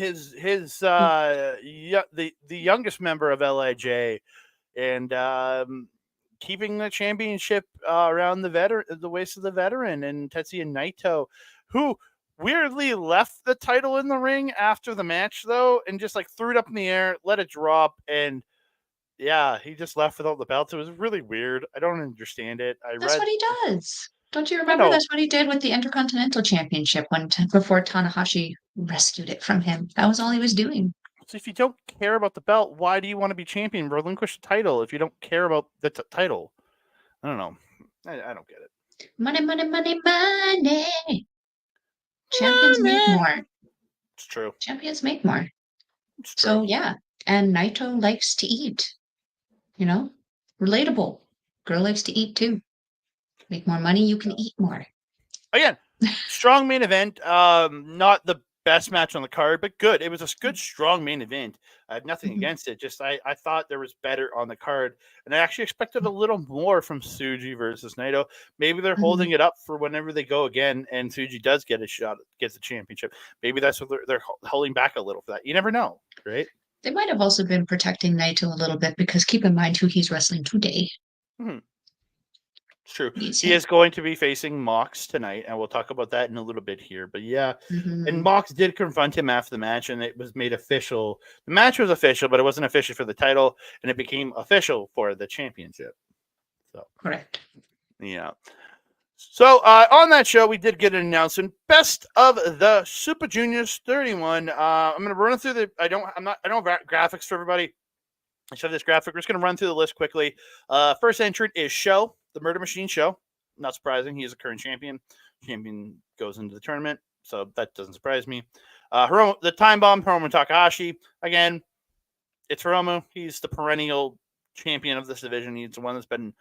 the youngest member of LIJ and keeping the championship around the waist of the veteran, and Tetsuya Naito, who weirdly left the title in the ring after the match though, and just like threw it up in the air, let it drop, and yeah, he just left without the belt. It was really weird. I don't understand it. That's what he does. Don't you I remember? know. That's what he did with the Intercontinental Championship before Tanahashi rescued it from him. That was all he was doing. So if you don't care about the belt, why do you want to be champion? Relinquish the title if you don't care about the title. I don't know. I don't get it. Money, money, money, money. Champions make more. It's true. Champions make more. It's true. So yeah, and Naito likes to eat. You know, relatable. Girl likes to eat too. Make more money, you can eat more. Again, strong main event. Not the best match on the card, but good. It was a good, strong main event. I have nothing against it. Just I thought there was better on the card, and I actually expected a little more from Tsuji versus Naito. Maybe they're holding it up for whenever they go again, and Tsuji does get a shot, gets the championship. Maybe that's what they're holding back a little for that. You never know, right? They might have also been protecting Naito a little bit because keep in mind who he's wrestling today. It's true. He is going to be facing Mox tonight, and we'll talk about that in a little bit here. But yeah, and Mox did confront him after the match, and it was made official. The match was official, but it wasn't official for the title, and it became official for the championship. So correct. Yeah. So on that show, we did get an announcement: Best of the Super Juniors 31. I'm going to run through the. I don't have graphics for everybody. I show this graphic. We're just going to run through the list quickly. First entrant is Show, the Murder Machine Show. Not surprising. He is a current champion. Champion goes into the tournament, so that doesn't surprise me. The Time Bomb, Hiromu Takahashi. Again, it's Hiromu. He's the perennial champion of this division. He's the one that's been.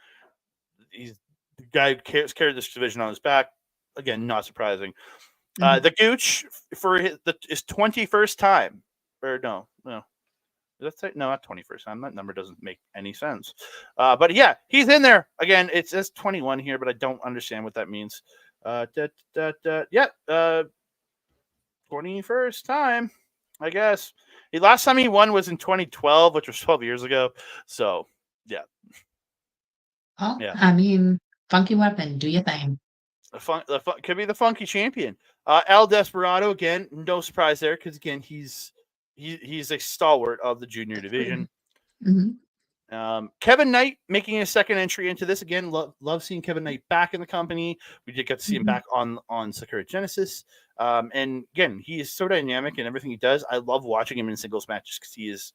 He's the guy who carried this division on his back. Again, not surprising. The Gooch for his 21st time. Or no. That's it. No, not 21st time. That number doesn't make any sense. But yeah, he's in there. Again, it says 21 here, but I don't understand what that means. 21st time, I guess. The last time he won was in 2012, which was 12 years ago. So, yeah. Well, yeah. I mean, funky weapon, do your thing. Could be the funky champion. El Desperado, again, no surprise there, because, again, he's a stalwart of the junior division. Kevin Knight making a second entry into this. Again, love seeing Kevin Knight back in the company. We did get to see him back on Sakura Genesis. And again, he is so dynamic in everything he does. I love watching him in singles matches because he is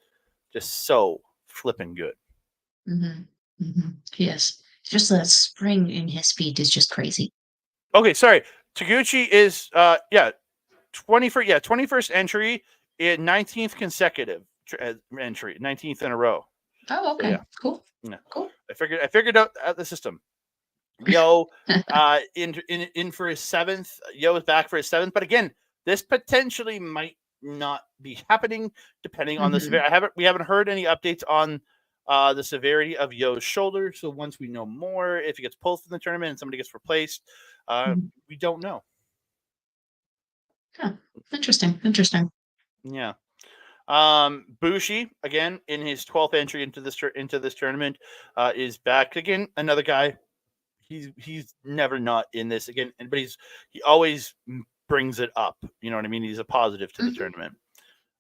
just so flipping good. Yes. Just that spring in his feet is just crazy. Okay, sorry. Taguchi is 21st entry in 19th consecutive entry, 19th in a row. Oh, So yeah, okay. Cool. yeah. Cool. I figured out the system. Yo, in for his seventh. Yo is back for his seventh, but again, this potentially might not be happening depending on the Mhm. severity. We haven't heard any updates on the severity of Yo's shoulder. So once we know more, if he gets pulled from the tournament and somebody gets replaced, Mhm. we don't know. Huh. Interesting. Interesting. Yeah. Bushi again in his 12th entry into this tournament is back again. Another guy. He's never not in this again, but he always brings it up. You know what I mean? He's a positive to the Mhm. tournament.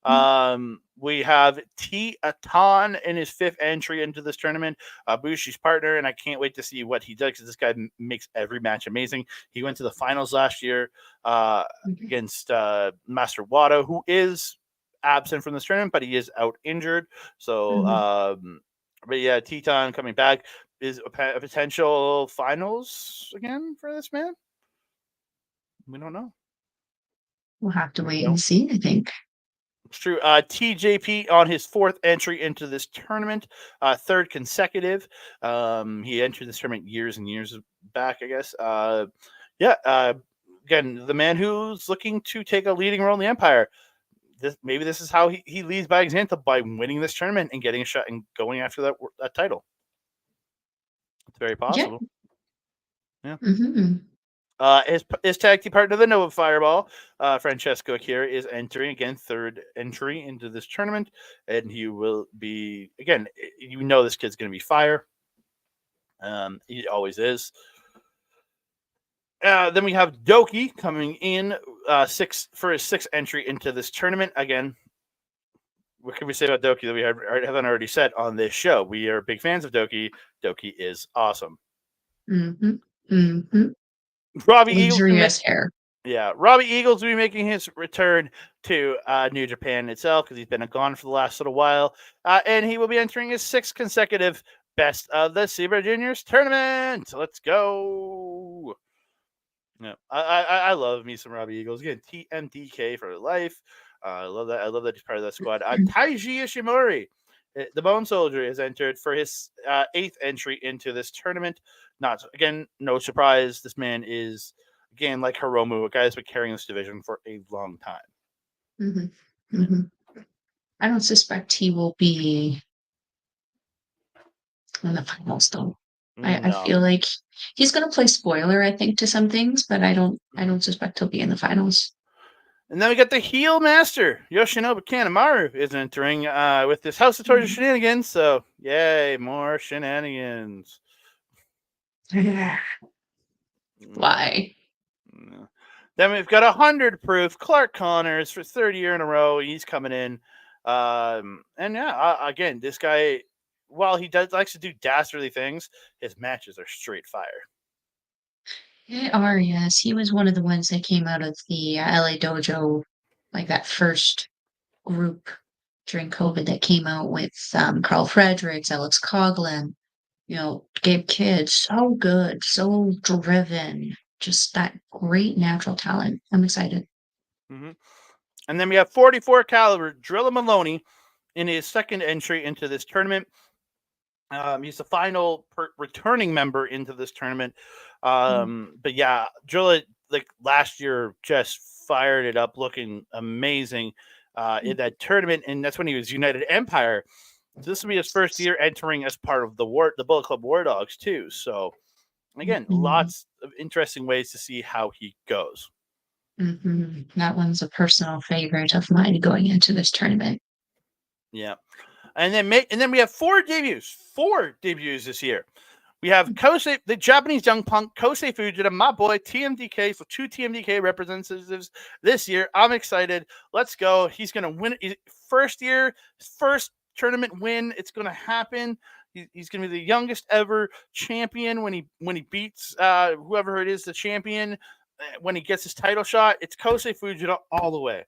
Mhm. We have T Atan in his 5th entry into this tournament, Bushi's partner, and I can't wait to see what he does because this guy makes every match amazing. He went to the finals last year Mhm. against Master Wado, who is absent from this tournament, but he is out injured. So, Mhm. but yeah, Teton coming back is a potential finals again for this man. We don't know. We'll have to We wait and don't. see, I think. It's true. TJP on his 4th entry into this tournament, 3rd consecutive. He entered this tournament years and years back, I guess. Yeah. Again, the man who's looking to take a leading role in the Empire. Maybe this is how he leads by example by winning this tournament and getting a shot and going after that title. It's very Yeah. possible. Yeah. Mhm. His tag team partner, the Nova Fireball, Francesco Akira, is entering again 3rd entry into this tournament, and he will be again. You know this kid's going to be fire. He always is. Then we have Doki coming in for his 6th entry into this tournament. Again, what can we say about Doki that we haven't already said on this show? We are big fans of Doki. Doki is awesome. Mhm. Mhm. Robbie Eagles can make Luxurious hair. Yeah, Robbie Eagles will be making his return to New Japan itself because he's been gone for the last little while, and he will be entering his 6th consecutive Best of the Super Juniors tournament. Let's go! Yeah, I love me some Robbie Eagles again. TMDK for life. I love that. I love that he's part of that squad. Taiji Ishimori, the Bone Soldier, is entered for his 8th entry into this tournament. Not again, no surprise. This man is again like Hiromu, a guy that's been carrying this division for a long time. Mhm. Yeah. Mhm. I don't suspect he will be in the finals, though. I No. feel like he's gonna play spoiler, I think, to some things, but I don't suspect he'll be in the finals. And then we got the heel master, Yoshinobu Kanemaru, is entering with this House of Torture Mhm. shenanigans. So, yay, more shenanigans. Yeah. Why? Yeah. Then we've got 100 proof Clark Connors for 3rd year in a row. He's coming in. And yeah, again, this guy, while he likes to do dastardly things, his matches are straight fire. They are, yes. He was one of the ones that came out of the LA dojo, like that first group during COVID that came out with Carl Fredericks, Alex Coughlin, Gabe Kidd. So good, so driven, just that great natural talent. I'm excited. Mm-hmm. And then we have 44 caliber Drilla Maloney in his 2nd entry into this tournament. He's the final returning member into this tournament. Mhm. But yeah, Drilla, like last year, just fired it up, looking amazing in that tournament, and that's when he was United Empire. So this will be his 1st year entering as part of the Bullet Club War Dogs too. So again, Mhm. lots of interesting ways to see how he goes. That one's a personal favorite of mine going into this tournament. Yeah, and then we have 4 debuts this year. We have Kosei, the Japanese young punk Kosei Fujita, my boy TMDK. So 2 TMDK representatives this year. I'm excited. Let's go. He's gonna win it. First year, first tournament win. It's gonna happen. He's gonna be the youngest ever champion when he beats whoever it is, the champion. When he gets his title shot, it's Kosei Fujita all the way.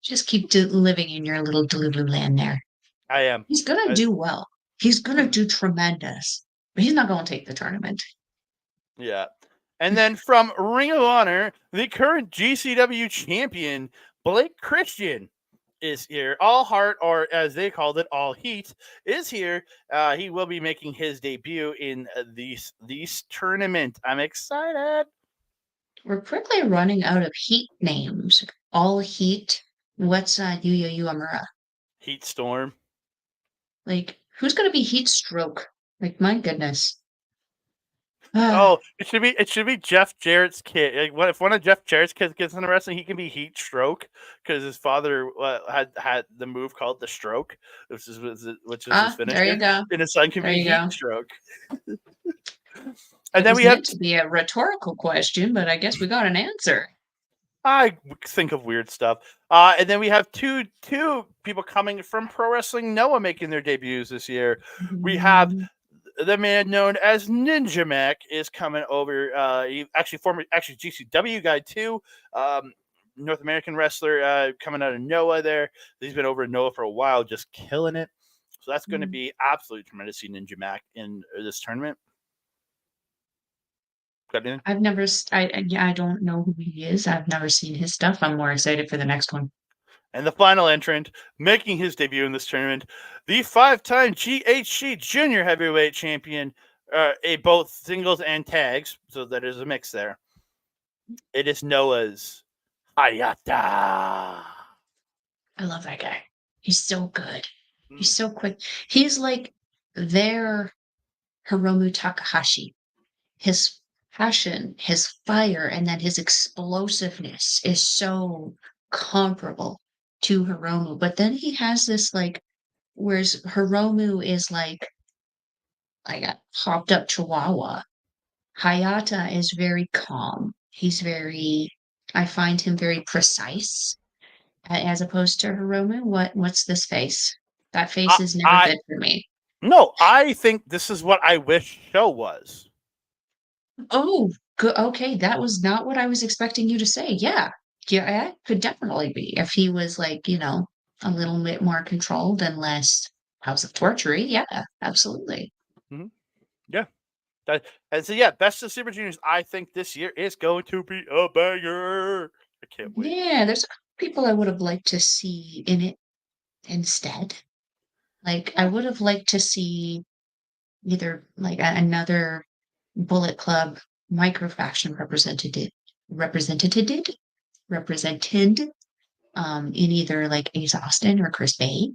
Just keep living in your little Delulu land there. I am. He's gonna do well. He's gonna do tremendous, but he's not gonna take the tournament. Yeah. And then from Ring of Honor, the current GCW champion, Blake Christian, is here. All Heart, or as they called it, All Heat, is here. He will be making his debut in these tournament. I'm excited. We're quickly running out of Heat names. All Heat. What's Yuya Uemura? Heat Storm. Like, who's gonna be Heat Stroke? Like, my goodness. Oh, it should be Jeff Jarrett's kid. Like, what if one of Jeff Jarrett's kids gets into wrestling, he can be Heat Stroke because his father had the move called the Stroke, which is his There you finisher, go. and his son can There be you Heat go. Stroke. It And then was we have meant to be a rhetorical question, but I guess we got an answer. I think of weird stuff. And then we have two people coming from Pro Wrestling Noah making their debuts this year. We have the man known as Ninja Mac is coming over. He actually GCW guy too. North American wrestler coming out of Noah there. He's been over in Noah for a while, just killing it. So that's going to be absolutely tremendous to see Ninja Mac in this tournament. Got anything? I've never, I don't know who he is. I've never seen his stuff. I'm more excited for the next one. And the final entrant, making his debut in this tournament, the 5-time GHC Junior Heavyweight Champion, both singles and tags, so that is a mix there. It is Noah's Hayata. I love that guy. He's so good. He's so quick. He's like their Hiromu Takahashi. His passion, his fire, and then his explosiveness is so comparable to Hiromu. But then he has this like, whereas Hiromu is like a hopped up chihuahua. Hayata is very calm. He's very, I find him very precise as opposed to Hiromu. What's this face? That face is never good for me. No, I think this is what I wish show was. Oh, good. Okay, that was not what I was expecting you to say. Yeah. Yeah, it could definitely be if he was like, a little bit more controlled and less House of Torture. Yeah, absolutely. Mm-hmm. Yeah. And so, yeah, Best of Super Juniors, I think this year is going to be a banger. I can't wait. Yeah, there's a couple people I would have liked to see in it instead. Like, I would have liked to see either like another Bullet Club microfaction represented in either like Ace Austin or Chris Bay.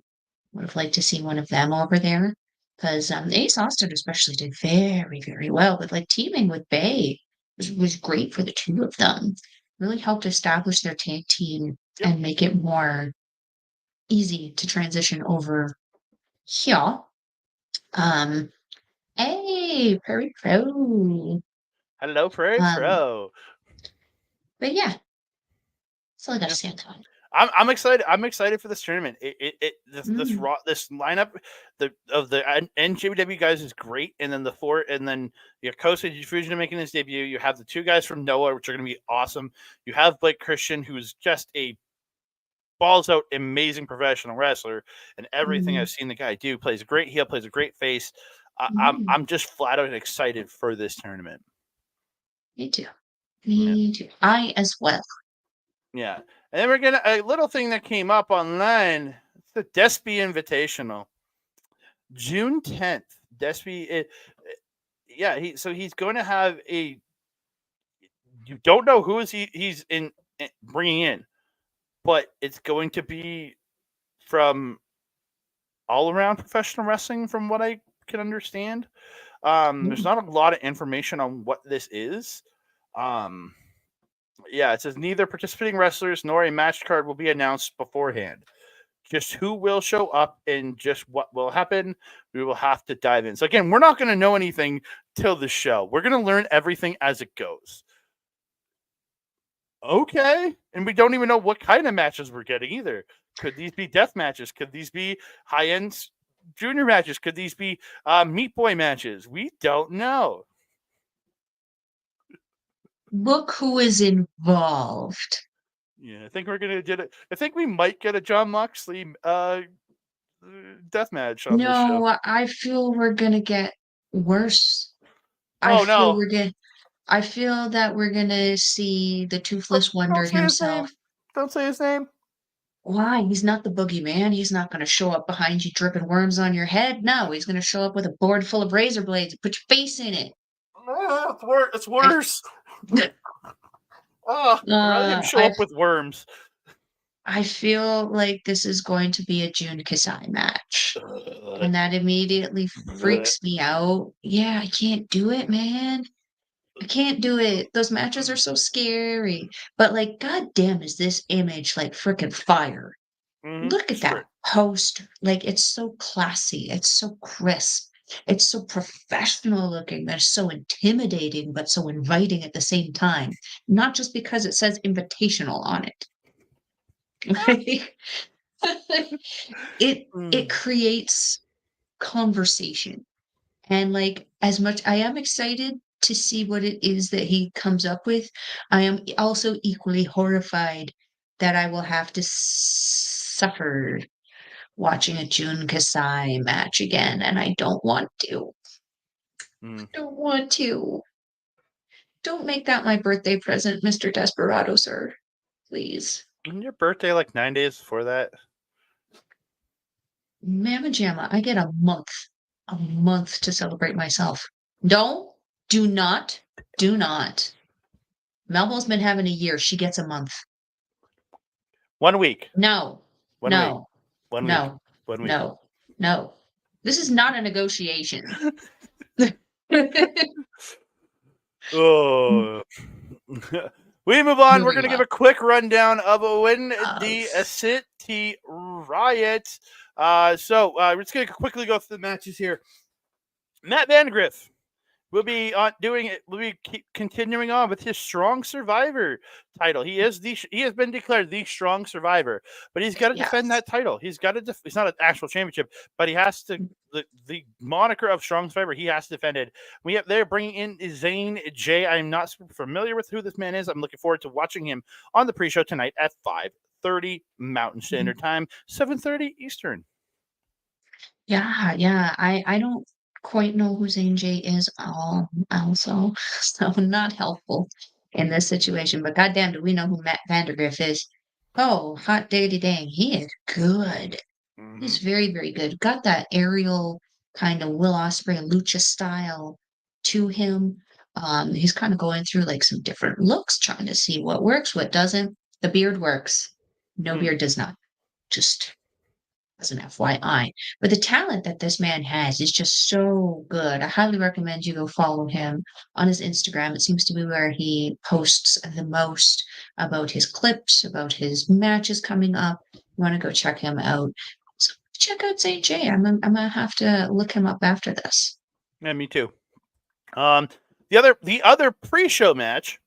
Would have liked to see one of them over there because Ace Austin especially did very, very well. But like teaming with Bay was great for the two of them. Really helped establish their tag team and make it more easy to transition over here. Hey, Prairie Pro. Hello, Prairie Pro. But yeah, that's all I got to say on that. I'm excited. I'm excited for this tournament. This lineup of the NJPW guys is great, and then you have Kosei Fusion making his debut. You have the two guys from Noah, which are going to be awesome. You have Blake Christian, who's just a balls out, amazing professional wrestler, and everything I've seen the guy do. Plays a great heel, plays a great face. I'm just flat out excited for this tournament. Me too. Me too. I as well. Yeah. And then we're gonna a little thing that came up online. It's the Despy Invitational. June 10th. Despy he's going to have a you don't know who he's bringing in, but it's going to be from all around professional wrestling from what I can understand. There's not a lot of information on what this is. It says neither participating wrestlers nor a match card will be announced beforehand. Just who will show up and just what will happen, we will have to dive in. So again, we're not going to know anything till the show. We're going to learn everything as it goes. Okay. And we don't even know what kind of matches we're getting either. Could these be death matches? Could these be high-end junior matches? Could these be Meat Boy matches? We don't know. Look who is involved. Yeah, I think we're gonna get it. I think we might get a John Moxley death match on this show. No, I feel we're gonna get worse. I Oh feel no! we're gonna I feel that we're gonna see the Toothless Don't Wonder say his himself. name. Don't say his name. Why? He's not the boogeyman. He's not gonna show up behind you dripping worms on your head. No, he's gonna show up with a board full of razor blades and put your face in it. It's worse. It's I worse. Oh, I'd rather him uh, show I up with worms. I feel like this is going to be a June Kasai match. Ugh. And that immediately Blech. freaks me out. Yeah, I can't do it, man. I can't do it. Those matches are so scary. But like, goddamn, is this image like freaking fire? Look at that Sure. poster. Like, it's so classy. It's so crisp. It's so professional looking. They're so intimidating, but so inviting at the same time. Not just because it says invitational on it. It Mm. creates conversation. And like as much I am excited to see what it is that he comes up with, I am also equally horrified that I will have to suffer watching a Jun Kasai match again, and I don't want to. Mm. Don't want to. Don't make that my birthday present, Mr. Desperado, sir. Please. Isn't your birthday like 9 days before that? Mamma Jamma, I get a month to celebrate myself. Don't, do not. Melville's been having a year. She gets a month. 1 week. No, 1 week. no, 1 week. no, 1 week. no, no. This is not a negotiation. Oh. We move on. We're going Moving to give on. a quick rundown of when Of, the City Riot. We're just going to quickly go through the matches here. Matt Vandegrift will be doing it. Will be continuing on with his Strong Survivor title. He has been declared the Strong Survivor, but he's got to defend yes. that title. He's got to. It's not an actual championship, but he has to. The moniker of Strong Survivor, he has to defend it. They're bringing in Zane J. I'm not super familiar with who this man is. I'm looking forward to watching him on the pre-show tonight at 5:30 Mountain Standard Time, 7:30 Eastern. Yeah. I don't quite know who Zane J is also, so not helpful in this situation. But goddamn, do we know who Matt Vandergriff is? Oh, hot diggity dang, he is good. Mm-hmm. He's very, very good. Got that aerial kind of Will Ospreay lucha style to him. He's kind of going through like some different looks, trying to see what works, what doesn't. The beard works. No beard does not. Just as an FYI. But the talent that this man has is just so good. I highly recommend you go follow him on his Instagram. It seems to be where he posts the most about his clips, about his matches coming up. You want to go check him out. So check out St. J. I'm gonna have to look him up after this. Yeah, me too. The other pre-show match.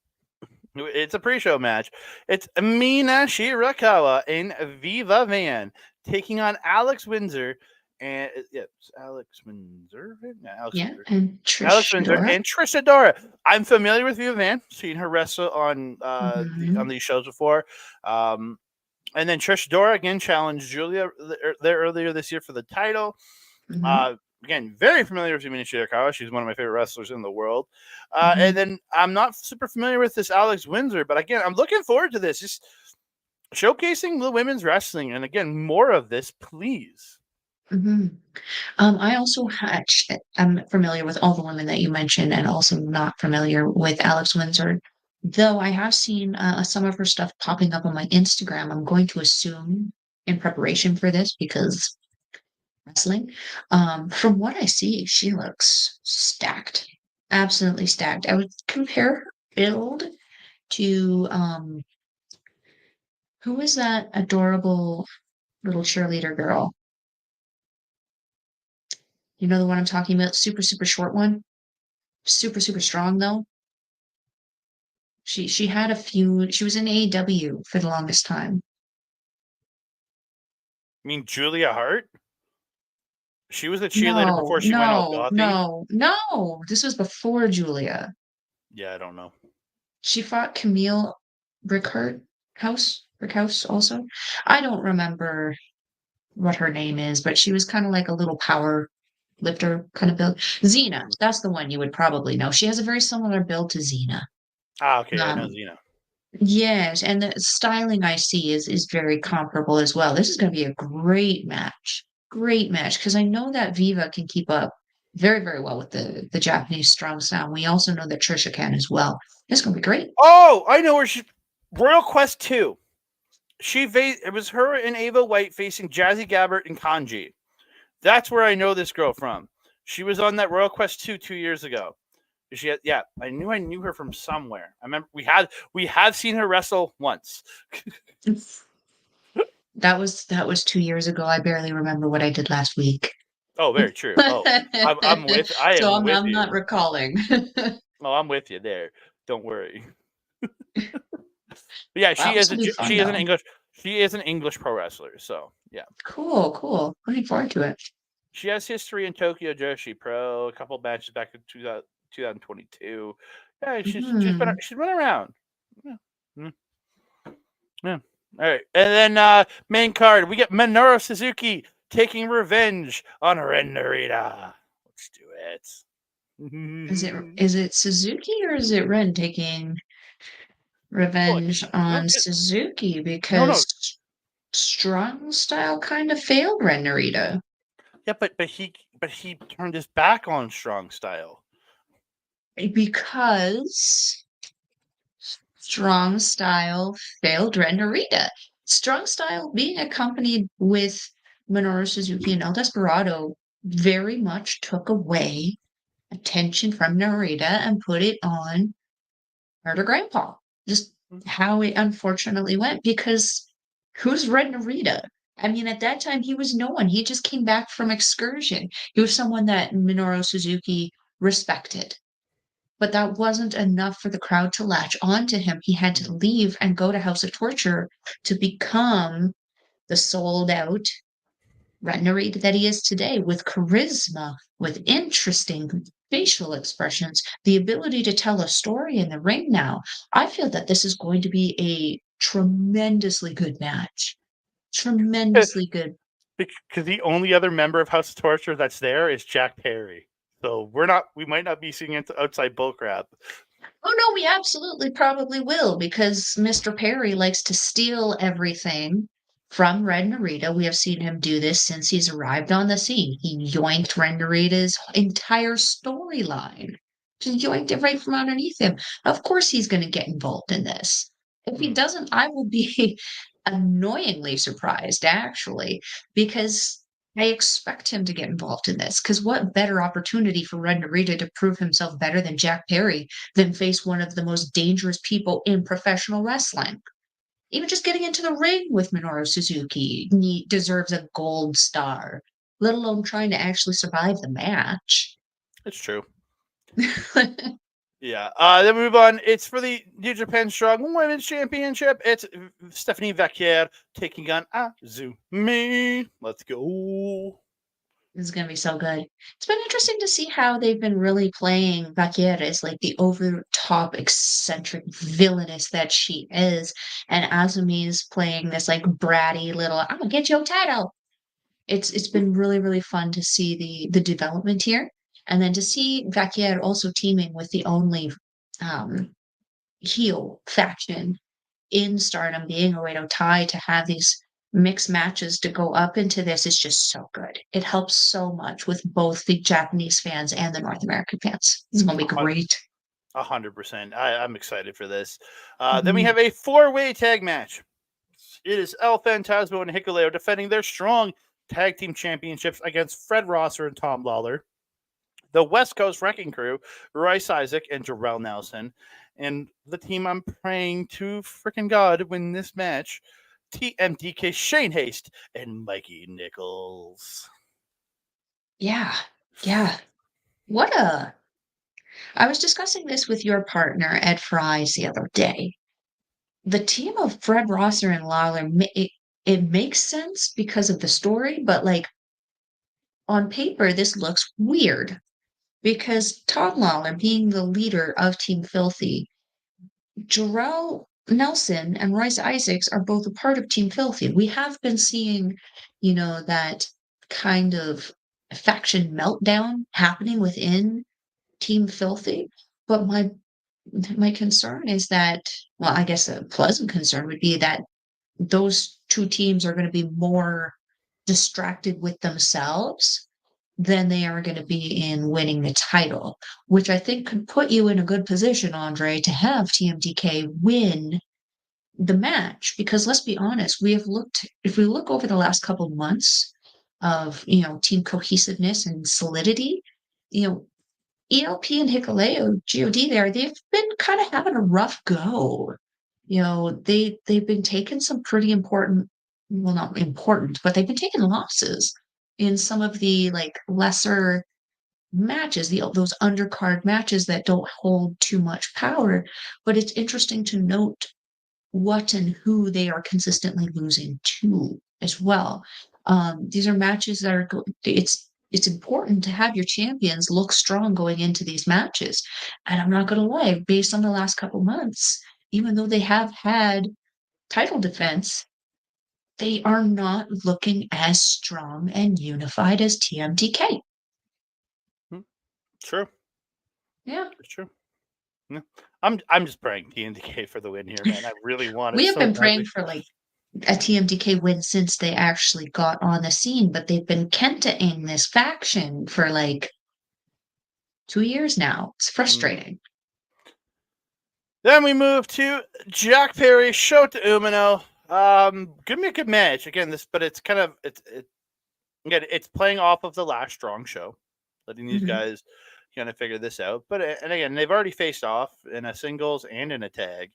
It's a pre-show match. It's Mina Shirakawa and Viva Van taking on Alex Windsor and Alex Windsor. Yeah, and Alex Trish Windsor Dora. and Trish Adora. I'm familiar with Viva Van. Seen her wrestle on Hmm. on these shows before. And then Trish Dora again challenged Julia there earlier this year for the title. Hmm. Again, very familiar with Yumina Shirakawa. She's one of my favorite wrestlers in the world. And Hmm. then I'm not super familiar with this Alex Windsor, but again, I'm looking forward to this. Just showcasing the women's wrestling. And again, more of this, please. Hmm. I also I'm familiar with all the women that you mentioned and also not familiar with Alex Windsor, though I have seen some of her stuff popping up on my Instagram. I'm going to assume in preparation for this because wrestling. From what I see, she looks stacked, absolutely stacked. I would compare her build to who is that adorable little cheerleader girl? You know the one I'm talking about? Super, super short one. Super, super strong though. She had a few. She was in AEW for the longest time. I mean, Julia Hart? She was a cheerleader No, before she went all no, gothy. no, no. This was before Julia. Yeah, I don't know. She fought Camille Brickhouse also. I don't remember what her name is, but she was kind of like a little power lifter kind of build. Xena, that's the one you would probably know. She has a very similar build to Xena. Ah, okay, I know Um, Xena. yes, and the styling I see is very comparable as well. This is going to be a great match because I know that Viva can keep up very very well with the Japanese strong style. We also know that Trisha can as well. It's going to be great. Oh, I know where she. Royal Quest 2. It was her and Ava White facing Jazzy Gabbert and Kanji. That's where I know this girl from. She was on that Royal Quest 2 years ago. Yeah, I knew her from somewhere. I remember we have seen her wrestle once. That was 2 years ago. I barely remember what I did last week. Oh, very true. Oh, I So am I'm with I'm you. not recalling. Oh, I'm with you there. Don't worry. But yeah, Well, this will be fun though. she is an English pro wrestler. So yeah, Cool, cool. Looking forward to it. she has history in Tokyo Joshi Pro, a couple matches back in 2022. Yeah, Mhm. she's been around. Yeah. Mm, yeah. All right, and then main card we get Minoru Suzuki taking revenge on Ren Narita. Let's do it. Is it Suzuki or is it Ren taking Oh, revenge no, on Suzuki no. because strong style kind of failed Ren Narita? Yeah, but he turned his back on strong style. Because strong style failed Ren Narita. Strong style being accompanied with Minoru Suzuki and El Desperado very much took away attention from Narita and put it on Murder Grandpa. Just how it unfortunately went because who's Red Narita? I mean, at that time, he was no one. He just came back from excursion. He was someone that Minoru Suzuki respected. But that wasn't enough for the crowd to latch on to him. He had to leave and go to House of Torture to become the sold out Narita that he is today with charisma, with interesting facial expressions, the ability to tell a story in the ring now. I feel that this is going to be a tremendously good match. Tremendously good. Because the only other member of House of Torture that's there is Jack Perry. So we might not be seeing outside bullcrap. Oh no, we absolutely probably will because Mr. Perry likes to steal everything from Red Narita. We have seen him do this since he's arrived on the scene. He yoinked Red Narita's entire storyline. Just yoinked it right from underneath him. Of course he's going to get involved in this. If he doesn't, I will be annoyingly surprised, actually, because I expect him to get involved in this. Because what better opportunity for Red Narita to prove himself better than Jack Perry than face one of the most dangerous people in professional wrestling? Even just getting into the ring with Minoru Suzuki deserves a gold star, let alone trying to actually survive the match. It's true. Yeah. Then we move on. It's for the New Japan Strong Women's Championship. It's Stephanie Vacquier taking on Azumi. Let's go. This is gonna be so good. It's been interesting to see how they've been really playing Vaquera as like the over top eccentric villainess that she is, and Azumi's playing this like bratty little "I'm gonna get your title." It's been really really fun to see the development here, and then to see Vaquera also teaming with the only um, heel faction in Stardom, being Oedo Tai, to have these mixed matches to go up into this is just so good. It helps so much with both the Japanese fans and the North American fans. It's gonna be great. 100%. I'm excited for this. Then we Mhm. have a four-way tag match. It is El Phantasmo and Hikuleo defending their strong tag team championships against Fred Rosser and Tom Lawler, the West Coast Wrecking Crew, Rice Isaac and Jarrell Nelson, and the team I'm praying to freaking God win this match, TMDK Shane Haste and Mikey Nichols. Yeah, yeah. What a I was discussing this with your partner, Ed Fries, the other day. The team of Fred Rosser and Lawler, it makes sense because of the story, but like on paper, this looks weird because Tom Lawler being the leader of Team Filthy, Jarrell Nelson and Royce Isaacs are both a part of Team Filthy. We have been seeing, that kind of faction meltdown happening within Team Filthy. But my concern is that, well, I guess a pleasant concern would be that those two teams are going to be more distracted with themselves than they are going to be in winning the title, which I think could put you in a good position, Andre, to have TMDK win the match. Because let's be honest, if we look over the last couple of months of, team cohesiveness and solidity, you know, ELP and Hikaleo, God there, they've been kind of having a rough go. They've been taking some pretty important, well, not important, but they've been taking losses in some of the like lesser matches, those undercard matches that don't hold too much power. But it's interesting to note what and who they are consistently losing to as well. These are matches that are it's important to have your champions look strong going into these matches. And I'm not going to lie, based on the last couple months, even though they have had title defense, they are not looking as strong and unified as TMDK. True. Yeah. It's true. Yeah. I'm just praying TMDK for the win here, man. I really want it We have so been badly. praying for like a TMDK win since they actually got on the scene, but they've been Kenta-ing this faction for like 2 years now. It's frustrating. Then we move to Jack Perry, Shota Umino. Give me a good match again. But it's kind of again, it's playing off of the last strong show, letting these guys kind of figure this out. But and again, they've already faced off in a singles and in a tag,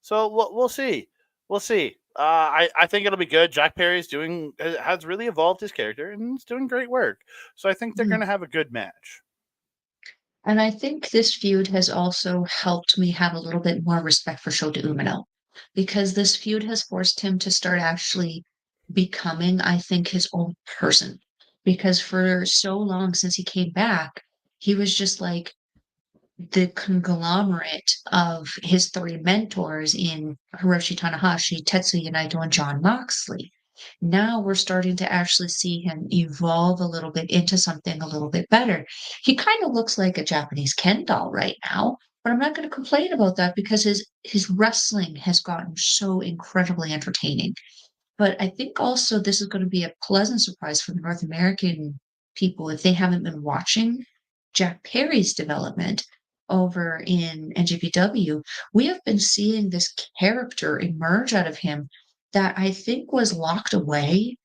so we'll see. We'll see. I think it'll be good. Jack Perry's has really evolved his character and he's doing great work. So I think they're going to have a good match. And I think this feud has also helped me have a little bit more respect for Shota Umino, because this feud has forced him to start actually becoming, I think, his own person. Because for so long since he came back, he was just like the conglomerate of his three mentors in Hiroshi Tanahashi, Tetsuya Naito, and Jon Moxley. Now we're starting to actually see him evolve a little bit into something a little bit better. He kind of looks like a Japanese Ken doll right now, but I'm not going to complain about that because his wrestling has gotten so incredibly entertaining. But I think also this is going to be a pleasant surprise for the North American people if they haven't been watching Jack Perry's development over in NJPW. We have been seeing this character emerge out of him that I think was locked away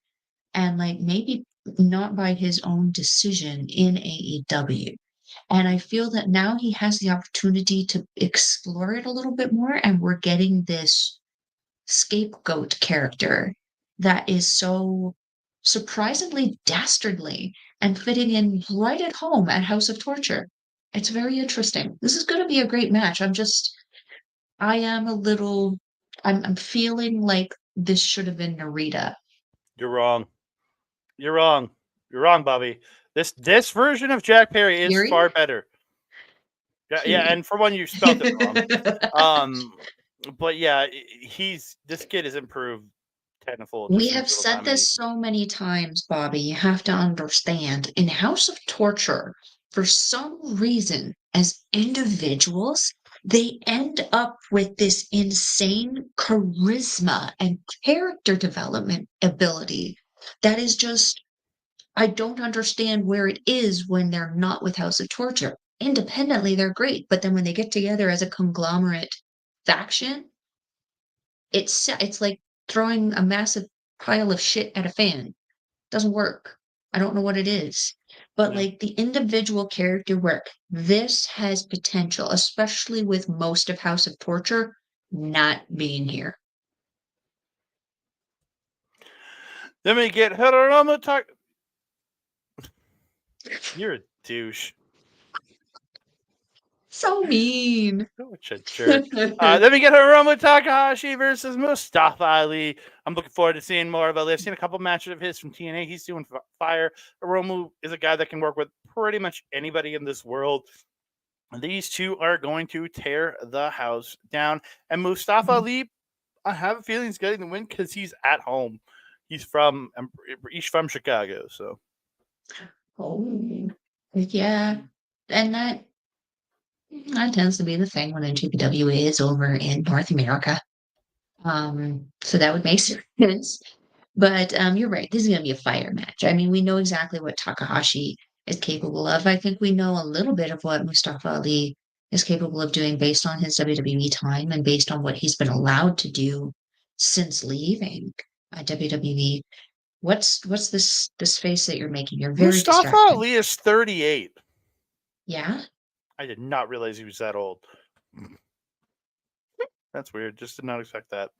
and like maybe not by his own decision in AEW. And I feel that now he has the opportunity to explore it a little bit more, and we're getting this scapegoat character that is so surprisingly dastardly and fitting in right at home at House of Torture. It's very interesting. This is going to be a great match. I am a little, I'm feeling like this should have been Narita. You're wrong. You're wrong. You're wrong, Bobby. This version of Jack Perry is Fury? far better. Yeah, Fury. and for one, you spelled it wrong. But yeah, this kid has improved tenfold We just in his have little said time in this so many times, Bobby. You have to understand. In House of Torture, for some reason, as individuals, they end up with this insane charisma and character development ability that is just, I don't understand where it is when they're not with House of Torture. Independently, they're great, but then when they get together as a conglomerate faction, it's like throwing a massive pile of shit at a fan. Doesn't work. I don't know what it is. But Yeah. like the individual character work, this has potential, especially with most of House of Torture not being here. Then we get Hiromu Tak. You're a douche. So mean. Such a jerk. Then we get Hiromu Takahashi versus Mustafa Ali. I'm looking forward to seeing more of Ali. I've seen a couple matches of his from TNA. He's doing fire. Hiromu is a guy that can work with pretty much anybody in this world. These two are going to tear the house down. And Mustafa Ali I have a feeling he's getting the win because he's at home. He's from Chicago, so Oh, yeah. And that tends to be the thing when NJPW is over in North America. So that would make sense. But you're right. This is going to be a fire match. I mean, we know exactly what Takahashi is capable of. I think we know a little bit of what Mustafa Ali is capable of doing based on his WWE time and based on what he's been allowed to do since leaving WWE. What's this face that you're making? You're very Mustafa distracting. Ali is 38. Yeah. I did not realize he was that old. That's weird. Just did not expect that.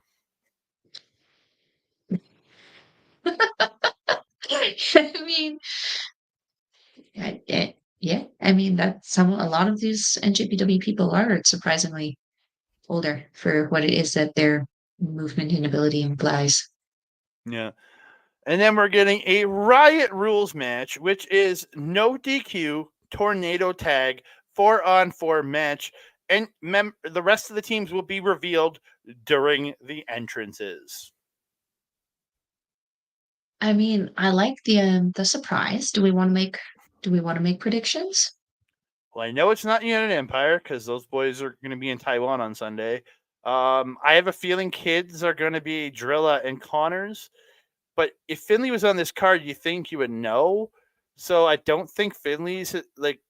I mean, yeah. I mean, a lot of these NJPW people are surprisingly older for what it is that their movement and ability implies. Yeah. And then we're getting a Riot Rules match, which is no DQ, tornado tag, 4-on-4 match, and the rest of the teams will be revealed during the entrances. I mean, I like the surprise. Do we want to make predictions? Well, I know it's not United Empire because those boys are going to be in Taiwan on Sunday. I have a feeling kids are going to be Drilla and Connors. But if Finley was on this card, you think you would know. So I don't think Finley's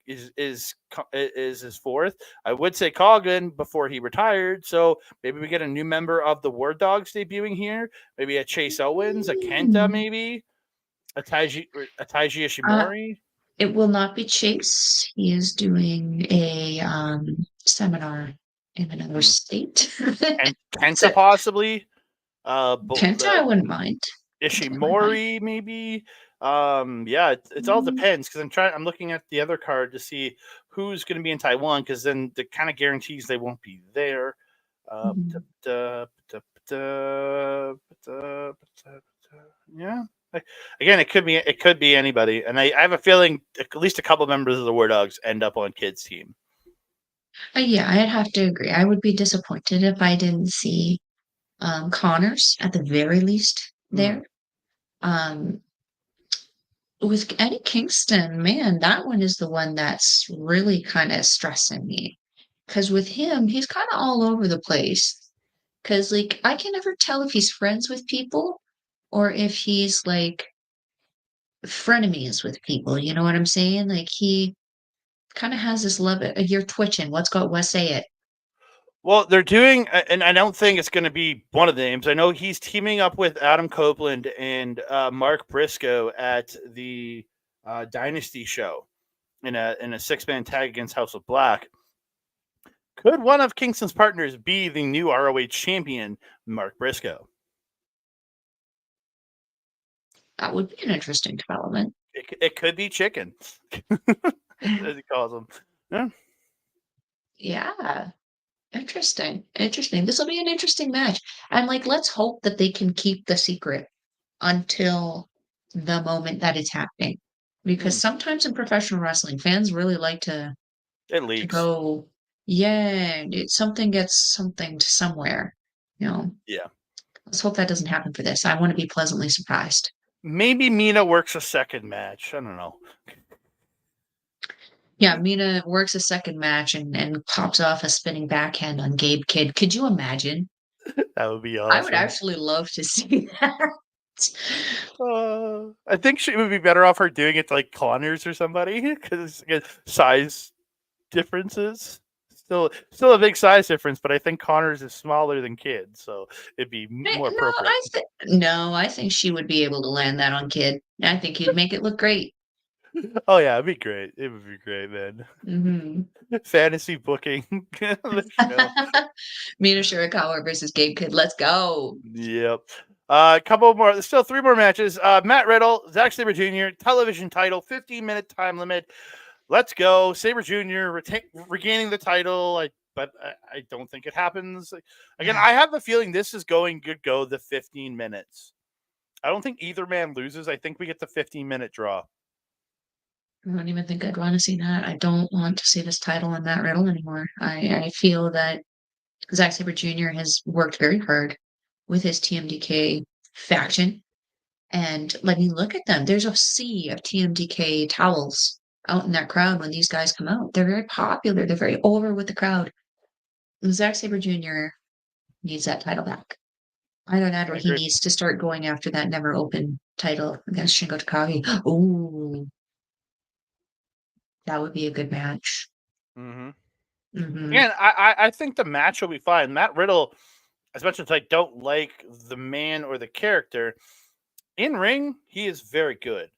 is his fourth. I would say Coggin before he retired. So maybe we get a new member of the War Dogs debuting here. Maybe a Chase Owens, a Kenta, Hmm. maybe a Taiji Uh, Ishimori. it will not be Chase. He is doing a seminar in another Hmm. state. And So Kenta possibly. Kenta, I wouldn't mind. Kenta, I wouldn't mind. Ishimori maybe. Yeah, it all Mm, depends because I'm looking at the other card to see who's going to be in Taiwan because then the kind of guarantees they won't be there. Uh, mhm. yeah. Again, it could be anybody, and I have a feeling at least a couple members of the War Dogs end up on Kids team. Yeah, I'd have to agree. I would be disappointed if I didn't see Connors at the very least Hmm. there. Um, with Eddie Kingston, man, that one is the one that's really kind of stressing me. Because with him, he's kind of all over the place. Because, like, I can never tell if he's friends with people or if he's like frenemies with people. You know what I'm saying? Like, he kind of has this love. You're twitching. What's say it? Well, they're doing, and I don't think it's going to be one of the names. I know he's teaming up with Adam Copeland and Mark Briscoe at the Dynasty show in a 6-man tag against House of Black. Could one of Kingston's partners be the new ROH champion, Mark Briscoe? That would be an interesting development. It could be Chicken, as he calls him. Yeah. Yeah. Interesting. Interesting. This will be an interesting match. And like, let's hope that they can keep the secret until the moment that it's happening. Because Hmm. sometimes in professional wrestling, fans really like It to leaks. go, yeah, something gets something to somewhere. You know, Yeah. let's hope that doesn't happen for this. I want to be pleasantly surprised. Maybe Mina works a second match. I don't know. Yeah, Mina works a second match and pops off a spinning backhand on Gabe Kidd. Could you imagine? That would be I would awesome. actually love to see that. I think she would be better off her doing it to like Connors or somebody because size differences. Still a big size difference, but I think Connors is smaller than Kidd, so it'd be more No, appropriate. I think she would be able to land that on Kid. I think he'd make it look great. Oh yeah, it'd be great. It would be great, man. Hmm. Fantasy booking the show. Mina Shirakawa versus Gabe Kid. Let's go. Yep. A couple more. There's still 3 more matches. Matt Riddle, Zack Sabre Jr. television title, 15-minute time limit. Let's go. Sabre Jr. Regaining the title. But I don't think it happens. Again, Yeah, I have the feeling this is going to go the 15 minutes. I don't think either man loses. I think we get the 15-minute draw. I don't even think I'd want to see that. I don't want to see this title in Matt Riddle anymore. I feel that Zack Sabre Jr. has worked very hard with his TMDK faction. And let me look at them. There's a sea of TMDK towels out in that crowd when these guys come out. They're very popular. They're very over with the crowd. Zack Sabre Jr. needs that title back. Either that or I he agree. needs to start going after that never open title against Shingo Takagi. Ooh, that would be a good match. Mm-hmm. Mm-hmm. Again, I think the match will be fine. Matt Riddle, as much as I don't like the man or the character, in ring, he is very good.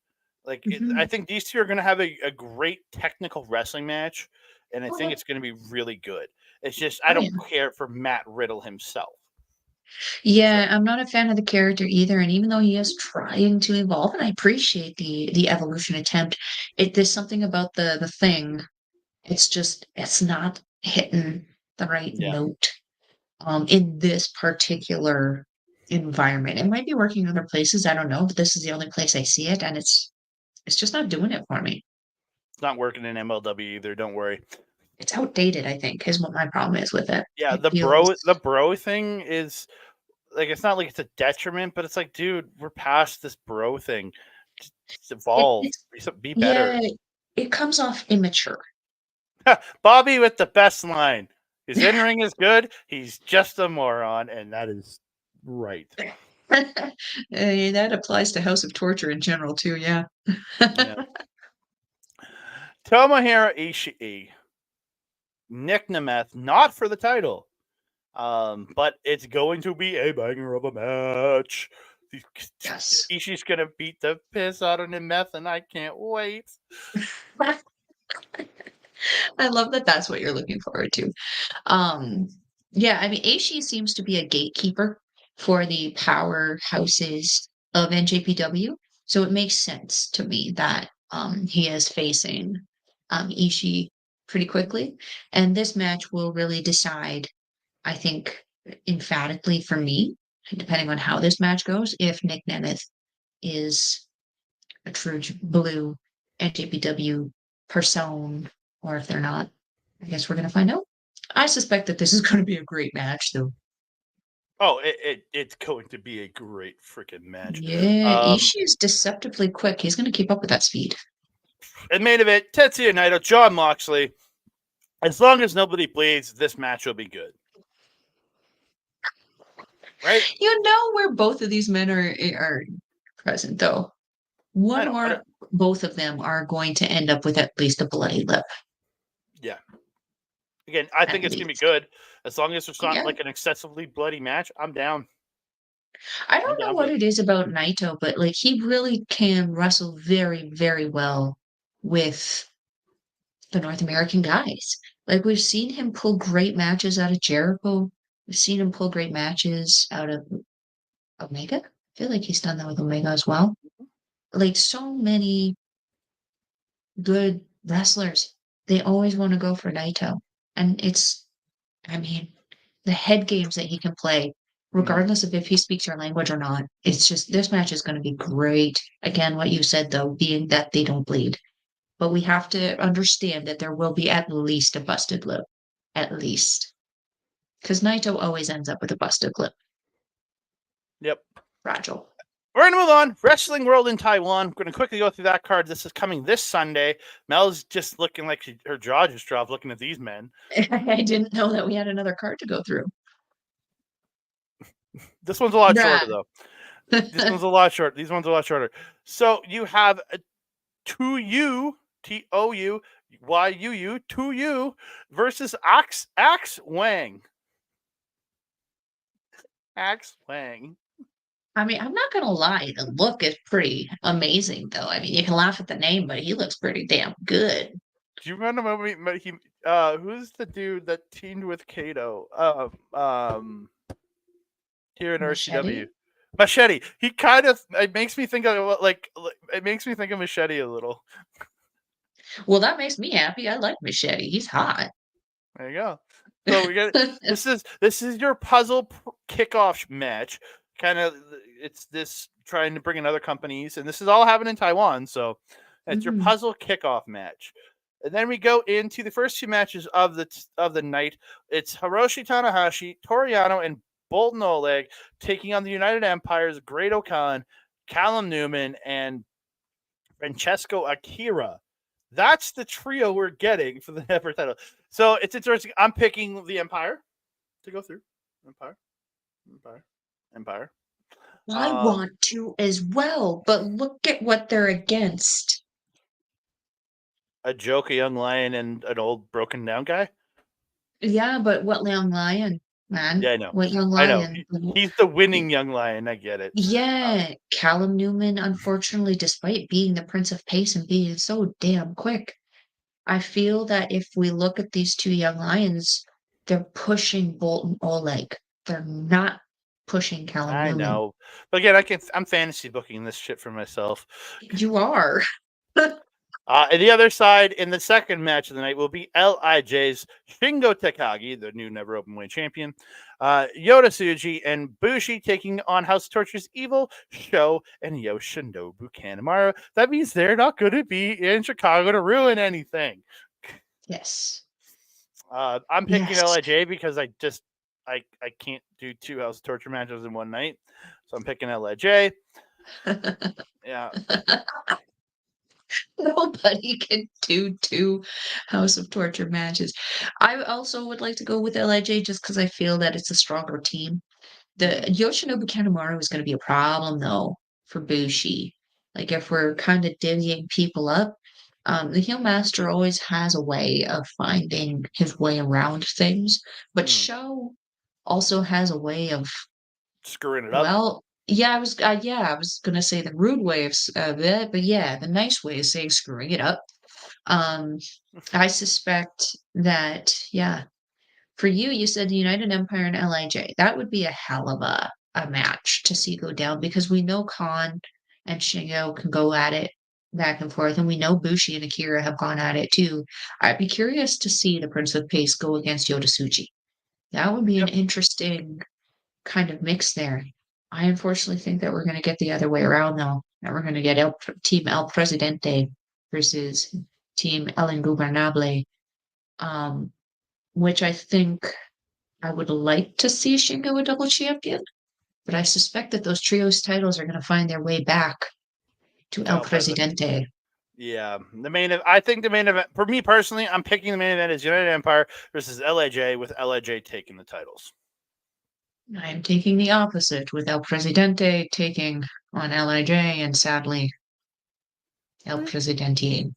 Mm-hmm. I think these two are going to have a great technical wrestling match, and I Oh, think yeah. it's going to be really good. It's just I Oh, yeah. don't care for Matt Riddle himself. So Yeah, I'm not a fan of the character either. And even though he is trying to evolve, and I appreciate the evolution attempt, there's something about the thing. It's not hitting the right yeah, note in this particular environment. It might be working in other places, I don't know, but this is the only place I see it, and it's just not doing it for me. it's not working in MLW either. Don't worry. It's outdated, I think, is what my problem is with it. Yeah, It feels the bro thing is like it's not like it's a detriment, but it's like, dude, we're past this bro thing. Just evolve, it's be yeah, better. it comes off immature. Bobby with the best line. His in ring is good. He's just a moron, and that is right. That applies to House of Torture in general too, yeah. Yeah. Tomohiro Ishii, Nick Nemeth, not for the title, but it's going to be a banger of a match. Yes. Ishii's gonna beat the piss out of Nemeth, and I can't wait. I love that that's what you're looking forward to. Um, yeah, I mean, Aishi seems to be a gatekeeper for the powerhouses of NJPW, so it makes sense to me that he is facing Ishii pretty quickly, and this match will really decide, I think, emphatically for me, depending on how this match goes, if Nick Nemeth is a true blue NJPW person or if they're not. I guess we're gonna find out. I suspect that this is going to be a great match, though. Oh, it's going to be a great freaking match. Yeah, Ishii is deceptively quick. He's going to keep up with that speed. And main event, Tetsuya Naito, John Moxley. As long as nobody bleeds, this match will be good. Right? You know where both of these men are present, though. I One know, but or both of them are going to end up with at least a bloody lip. yeah. Again, I think At it's gonna be least. good. As long as it's not Yeah. like an excessively bloody match, I'm down. I I'm don't know down for what it. it is about Naito, but like he really can wrestle very, very well with the North American guys. Like we've seen him pull great matches out of Jericho. We've seen him pull great matches out of Omega. I feel like he's done that with Omega as well. Like so many good wrestlers, they always want to go for Naito. And I mean, the head games that he can play, Mm-hmm. regardless of if he speaks your language or not, it's just this match is going to be great. Again, what you said though, being that they don't bleed. But we have to understand that there will be at least a busted lip. At least. Because Naito always ends up with a busted lip. Yep. Fragile. We're gonna move on. Wrestling World in Taiwan. We're gonna quickly go through that card. This is coming this Sunday. Mel's just looking like her jaw just dropped looking at these men. I didn't know that we had another card to go through. This one's a lot Bruh. shorter though. This one's a lot shorter. These ones are a lot shorter. So you have a 2U, TOUYUU, 2U versus Axe Wang. Axe Wang. I mean, I'm not gonna lie, the look is pretty amazing though. I mean, you can laugh at the name, but he looks pretty damn good. Do you remember when he who's the dude that teamed with Kato? Here in RCW. Machete? Machete. He kind of it makes me think of it makes me think of Machete a little. Well, that makes me happy. I like Machete. He's hot. There you go. So we get this is your puzzle kickoff match. Kind of it's this trying to bring in other companies, and this is all happening in Taiwan. So it's your Mhm. puzzle kickoff match. And then we go into the first two matches of the night. It's Hiroshi Tanahashi, Toriano, and Bolton Oleg taking on the United Empire's Great Okan, Callum Newman, and Francesco Akira. That's the trio we're getting for the Never title. So it's interesting. I'm picking the Empire to go through. Empire, Empire, Empire. I want to as well, but look at what they're against. A joke, a young lion, and an old broken down guy. Yeah, but what young lion, man? Yeah, I know. What young I know. lion? He's the winning young lion. I get it. Yeah, Callum Newman, unfortunately, despite being the Prince of Pace and being so damn quick, I feel that if we look at these two young lions, they're pushing Bolton Oleg. They're not pushing Callum I Newman. know. But again, I'm fantasy booking this shit for myself. You are. And the other side in the second match of the night will be LIJ's Shingo Takagi, the new Never Openweight champion, Yoda Tsuji, and Bushi taking on House of Torture's Evil, Sho, and Yoshinobu Kanemaru. That means they're not going to be in Chicago to ruin anything. Yes. I'm picking Yes. LIJ because I can't do two House of Torture matches in one night. So I'm picking LIJ. Yeah. Nobody can do two House of Torture matches. I also would like to go with LIJ just because I feel that it's a stronger team. The Yoshinobu Kanemaru is going to be a problem though for Bushi. Like if we're kind of divvying people up, the heel master always has a way of finding his way around things, but Sho also has a way of Screwing it up. well, yeah, I was gonna say the rude way of that, but yeah, the nice way of saying screwing it up. I suspect that, yeah, for you, you said the United Empire and LIJ. That would be a hell of a match to see go down because we know Khan and Shingo can go at it back and forth, and we know Bushi and Akira have gone at it too. I'd be curious to see the Prince of Pace go against Yoda Tsuji. That would be an interesting kind of mix there. I unfortunately think that we're going to get the other way around, though. That we're going to get Team El Presidente versus Team El Ingobernable, which I think I would like to see Shingo a double champion, but I suspect that those trios titles are going to find their way back to El Presidente. Yeah, I think the main event for me personally, I'm picking the main event is United Empire versus LIJ, with LIJ taking the titles. I am taking the opposite, with El Presidente taking on LIJ, and sadly, El Presidente.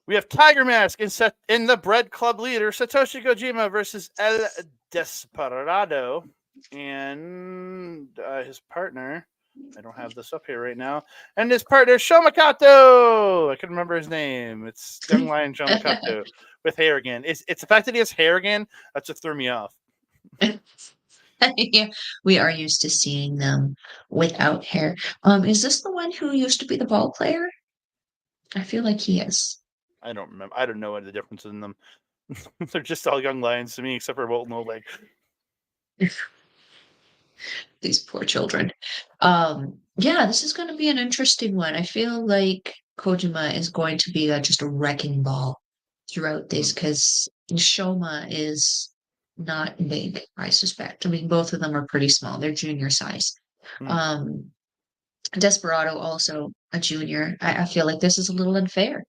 We have Tiger Mask in the Bread Club leader, Satoshi Kojima versus El Desperado, and his partner. I don't have this up here right now. And his partner, Shomakato. I couldn't remember his name. It's Young Lion Shomakato with hair again. It's the fact that he has hair again that's what threw me off. Yeah, we are used to seeing them without hair. Is this the one who used to be the ball player? I feel like he is. I don't remember. I don't know what the difference in them. They're just all young lions to me, except for Bolton Oleg. These poor children. Yeah, this is going to be an interesting one. I feel like Kojima is going to be just a wrecking ball throughout this because Shoma is not big, I suspect. I mean, both of them are pretty small. They're junior size. Desperado also a junior. I feel like this is a little unfair.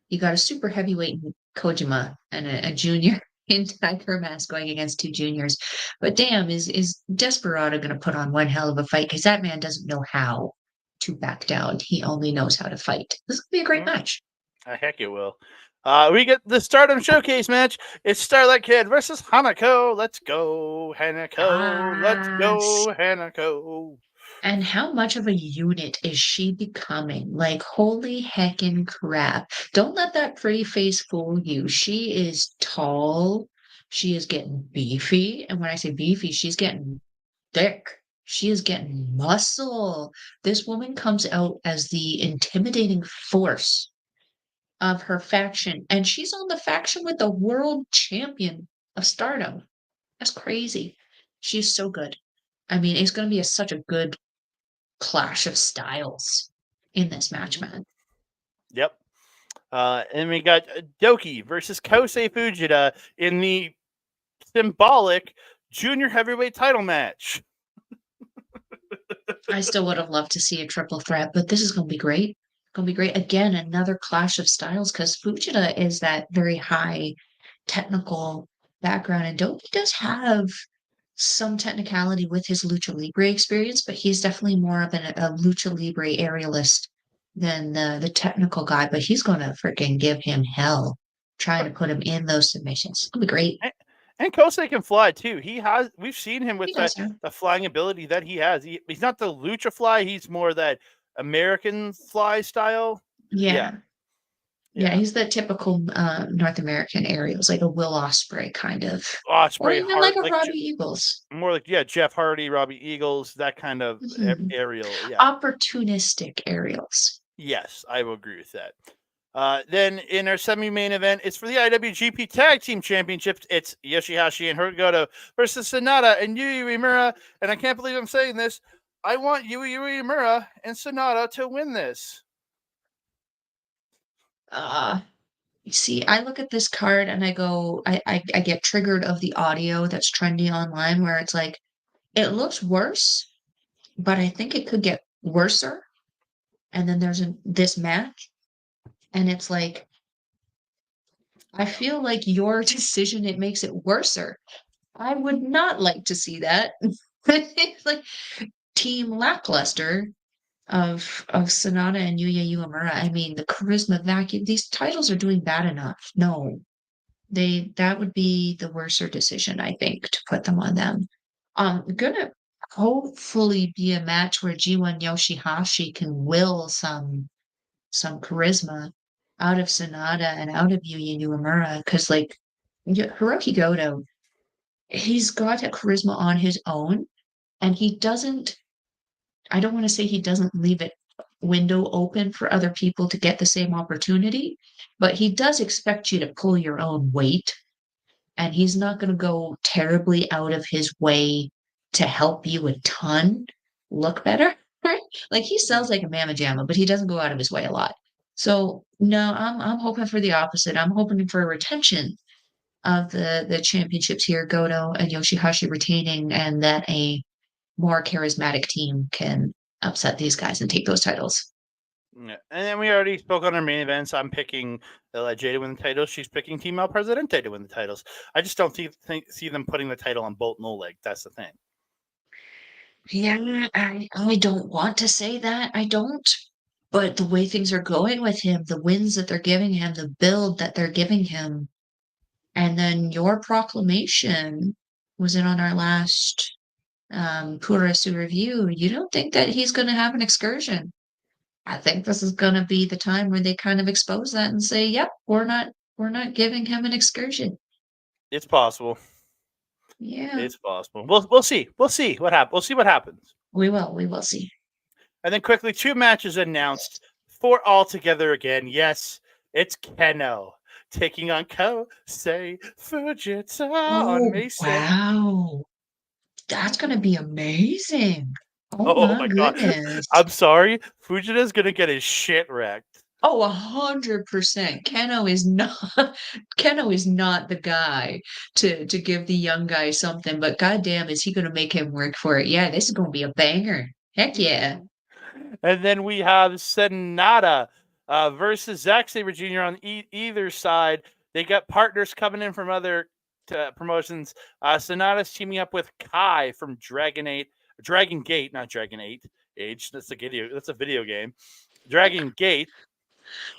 You got a super heavyweight in Kojima and a junior in Tiger Mask going against two juniors. But damn, is Desperado going to put on one hell of a fight? Because that man doesn't know how to back down. He only knows how to fight. This will be a great match. Heck, it will. We get the Stardom Showcase match. It's Starlight Kid versus Hanako. Let's go, Hanako. Let's go, Hanako. And how much of a unit is she becoming? Like, holy heckin' crap. Don't let that pretty face fool you. She is tall. She is getting beefy. And when I say beefy, she's getting thick. She is getting muscle. This woman comes out as the intimidating force of her faction. And she's on the faction with the world champion of Stardom. That's crazy. She's so good. I mean, it's going to be such a good clash of styles in this match, man. Yep. And we got Doki versus Kosei Fujita in the symbolic junior heavyweight title match. I still would have loved to see a triple threat, but this is going to be great. Going to be great. Again, another clash of styles because Fujita is that very high technical background, and Doki does have some technicality with his lucha libre experience, but he's definitely more of a lucha libre aerialist than the technical guy. But he's going to freaking give him hell trying to put him in those submissions. It's going to be great. And Kosei can fly too. We've seen him with He does, yeah. the flying ability that he has. He's not the lucha fly. He's more that American fly style. Yeah. He's the typical North American aerials, like a Will Ospreay kind of, or Ospreay, even like a Robbie Eagles. More like Jeff Hardy, Robbie Eagles, that kind of aerial. Yeah, opportunistic aerials. Yes, I will agree with that. Then in our semi-main event, it's for the IWGP Tag Team Championships. It's Yoshihashi and Hirogoto versus Sonata and Yui Uemura. And I can't believe I'm saying this. I want Yui Uemura and Sonata to win this. You see, I look at this card and I go, I get triggered of the audio that's trendy online where it's like, it looks worse, but I think it could get worser. And then there's this match, and it's like, I feel like your decision, it makes it worser. I would not like to see that. It's like team lackluster of Sonata and Yuya Uemura. I mean, the charisma vacuum, these titles are doing bad enough. No, that would be the worser decision, I think, to put them on them. Gonna hopefully be a match where G1 Yoshihashi can will some charisma out of Sonata and out of Yuya Uemura, because like Hiroki Goto, he's got a charisma on his own, and he doesn't, I don't want to say he doesn't leave it window open for other people to get the same opportunity, but he does expect you to pull your own weight, and he's not going to go terribly out of his way to help you a ton look better. Like he sells like a mamma jamma, but he doesn't go out of his way a lot. So no, I'm hoping for the opposite. I'm hoping for a retention of the championships here, Goto and Yoshihashi retaining, and that a more charismatic team can upset these guys and take those titles. Yeah. And then we already spoke on our main events. I'm picking Jay to win the titles. She's picking Team El Presidente to win the titles. I just don't see them putting the title on Bolt No Leg. That's the thing. Yeah, I don't want to say that. I don't. But the way things are going with him, the wins that they're giving him, the build that they're giving him, and then your proclamation was it on our last Purasu review. You don't think that he's going to have an excursion? I think this is going to be the time where they kind of expose that and say, "Yep, we're not giving him an excursion." It's possible. Yeah, it's possible. We'll see. We'll see what happens. We'll see what happens. We will see. And then quickly, 2 matches announced for All Together again. Yes, it's Keno taking on Kosei Fujita on May 6th. Wow. That's going to be amazing. Oh my goodness. God. I'm sorry. Fujita's going to get his shit wrecked. Oh, 100%. Keno is not the guy to give the young guy something, but goddamn, is he going to make him work for it? Yeah, this is going to be a banger. Heck yeah. And then we have Sonata versus Zack Sabre Jr. on either side. They got partners coming in from other promotions. Sonata's teaming up with Kai from Dragon Gate, not Dragon Age. That's a video game. Dragon Gate.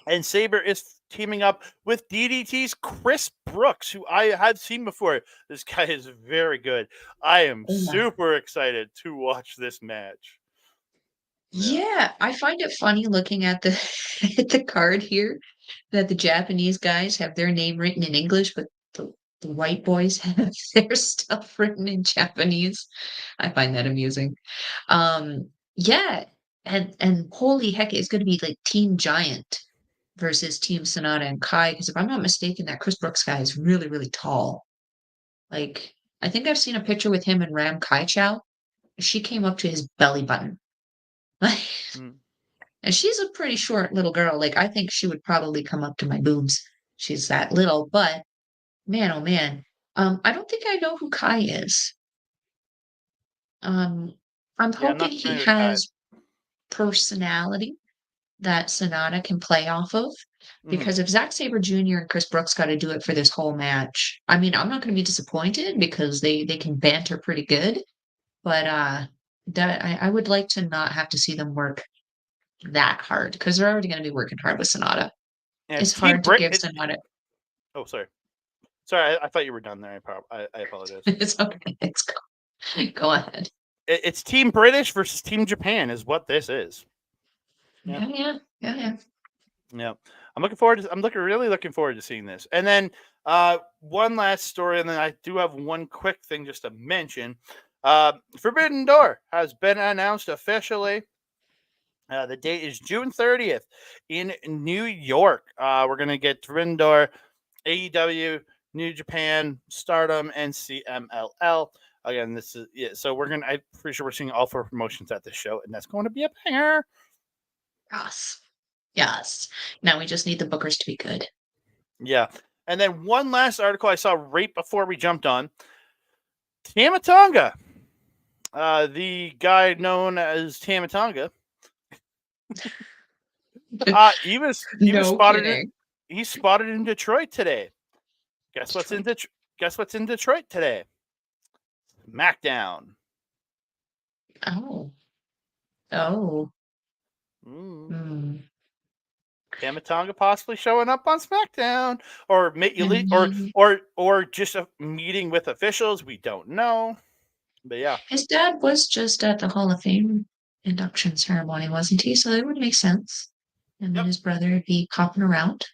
And Sabre is teaming up with DDT's Chris Brooks, who I have seen before. This guy is very good. I am super excited to watch this match. Yeah, I find it funny looking at the card here that the Japanese guys have their name written in English, but the white boys have their stuff written in Japanese. I find that amusing. Yeah, and holy heck, it's going to be like Team Giant versus Team Sonata and Kai, because if I'm not mistaken, that Chris Brooks guy is really, really tall. Like, I think I've seen a picture with him and Ram Kai Chow. She came up to his belly button. And she's a pretty short little girl. Like, I think she would probably come up to my boobs. She's that little, but man, oh man. I don't think I know who Kai is. I'm Yeah, I'm hoping not he familiar with Kai. has personality that Sonata can play off of, Mhm. because if Zack Sabre Jr. and Chris Brooks gotta do it for this whole match, I mean, I'm not gonna be disappointed because they can banter pretty good, but, that I would like to not have to see them work that hard because 'cause they're already gonna be working hard with Sonata. Yeah, It's Team hard to Brit. give Sonata. Oh, sorry. Sorry, I thought you were done there. I apologize. It's okay, go ahead. It's Team British versus Team Japan is what this is. Yeah, Yeah. yeah. Really looking forward to seeing this. And then one last story, and then I do have one quick thing just to mention. Forbidden Door has been announced officially. The date is June 30th in New York. We're gonna get Forbidden Door, AEW, New Japan, Stardom, and CMLL. Again, this is so I'm pretty sure we're seeing all four promotions at this show, and that's going to be a banger. Yes. Yes. Now we just need the bookers to be good. Yeah. And then one last article I saw right before we jumped on. Tama Tonga, the guy known as Tama Tonga, he was No spotted kidding. he's spotted in Detroit today. Guess what's in Detroit today? SmackDown. Oh. Oh. Mm. Hmm. Tama Tonga possibly showing up on SmackDown, or And he or just a meeting with officials. We don't know, but yeah, his dad was just at the Hall of Fame induction ceremony, wasn't he? So it would make sense. And then yep. his brother would be popping around.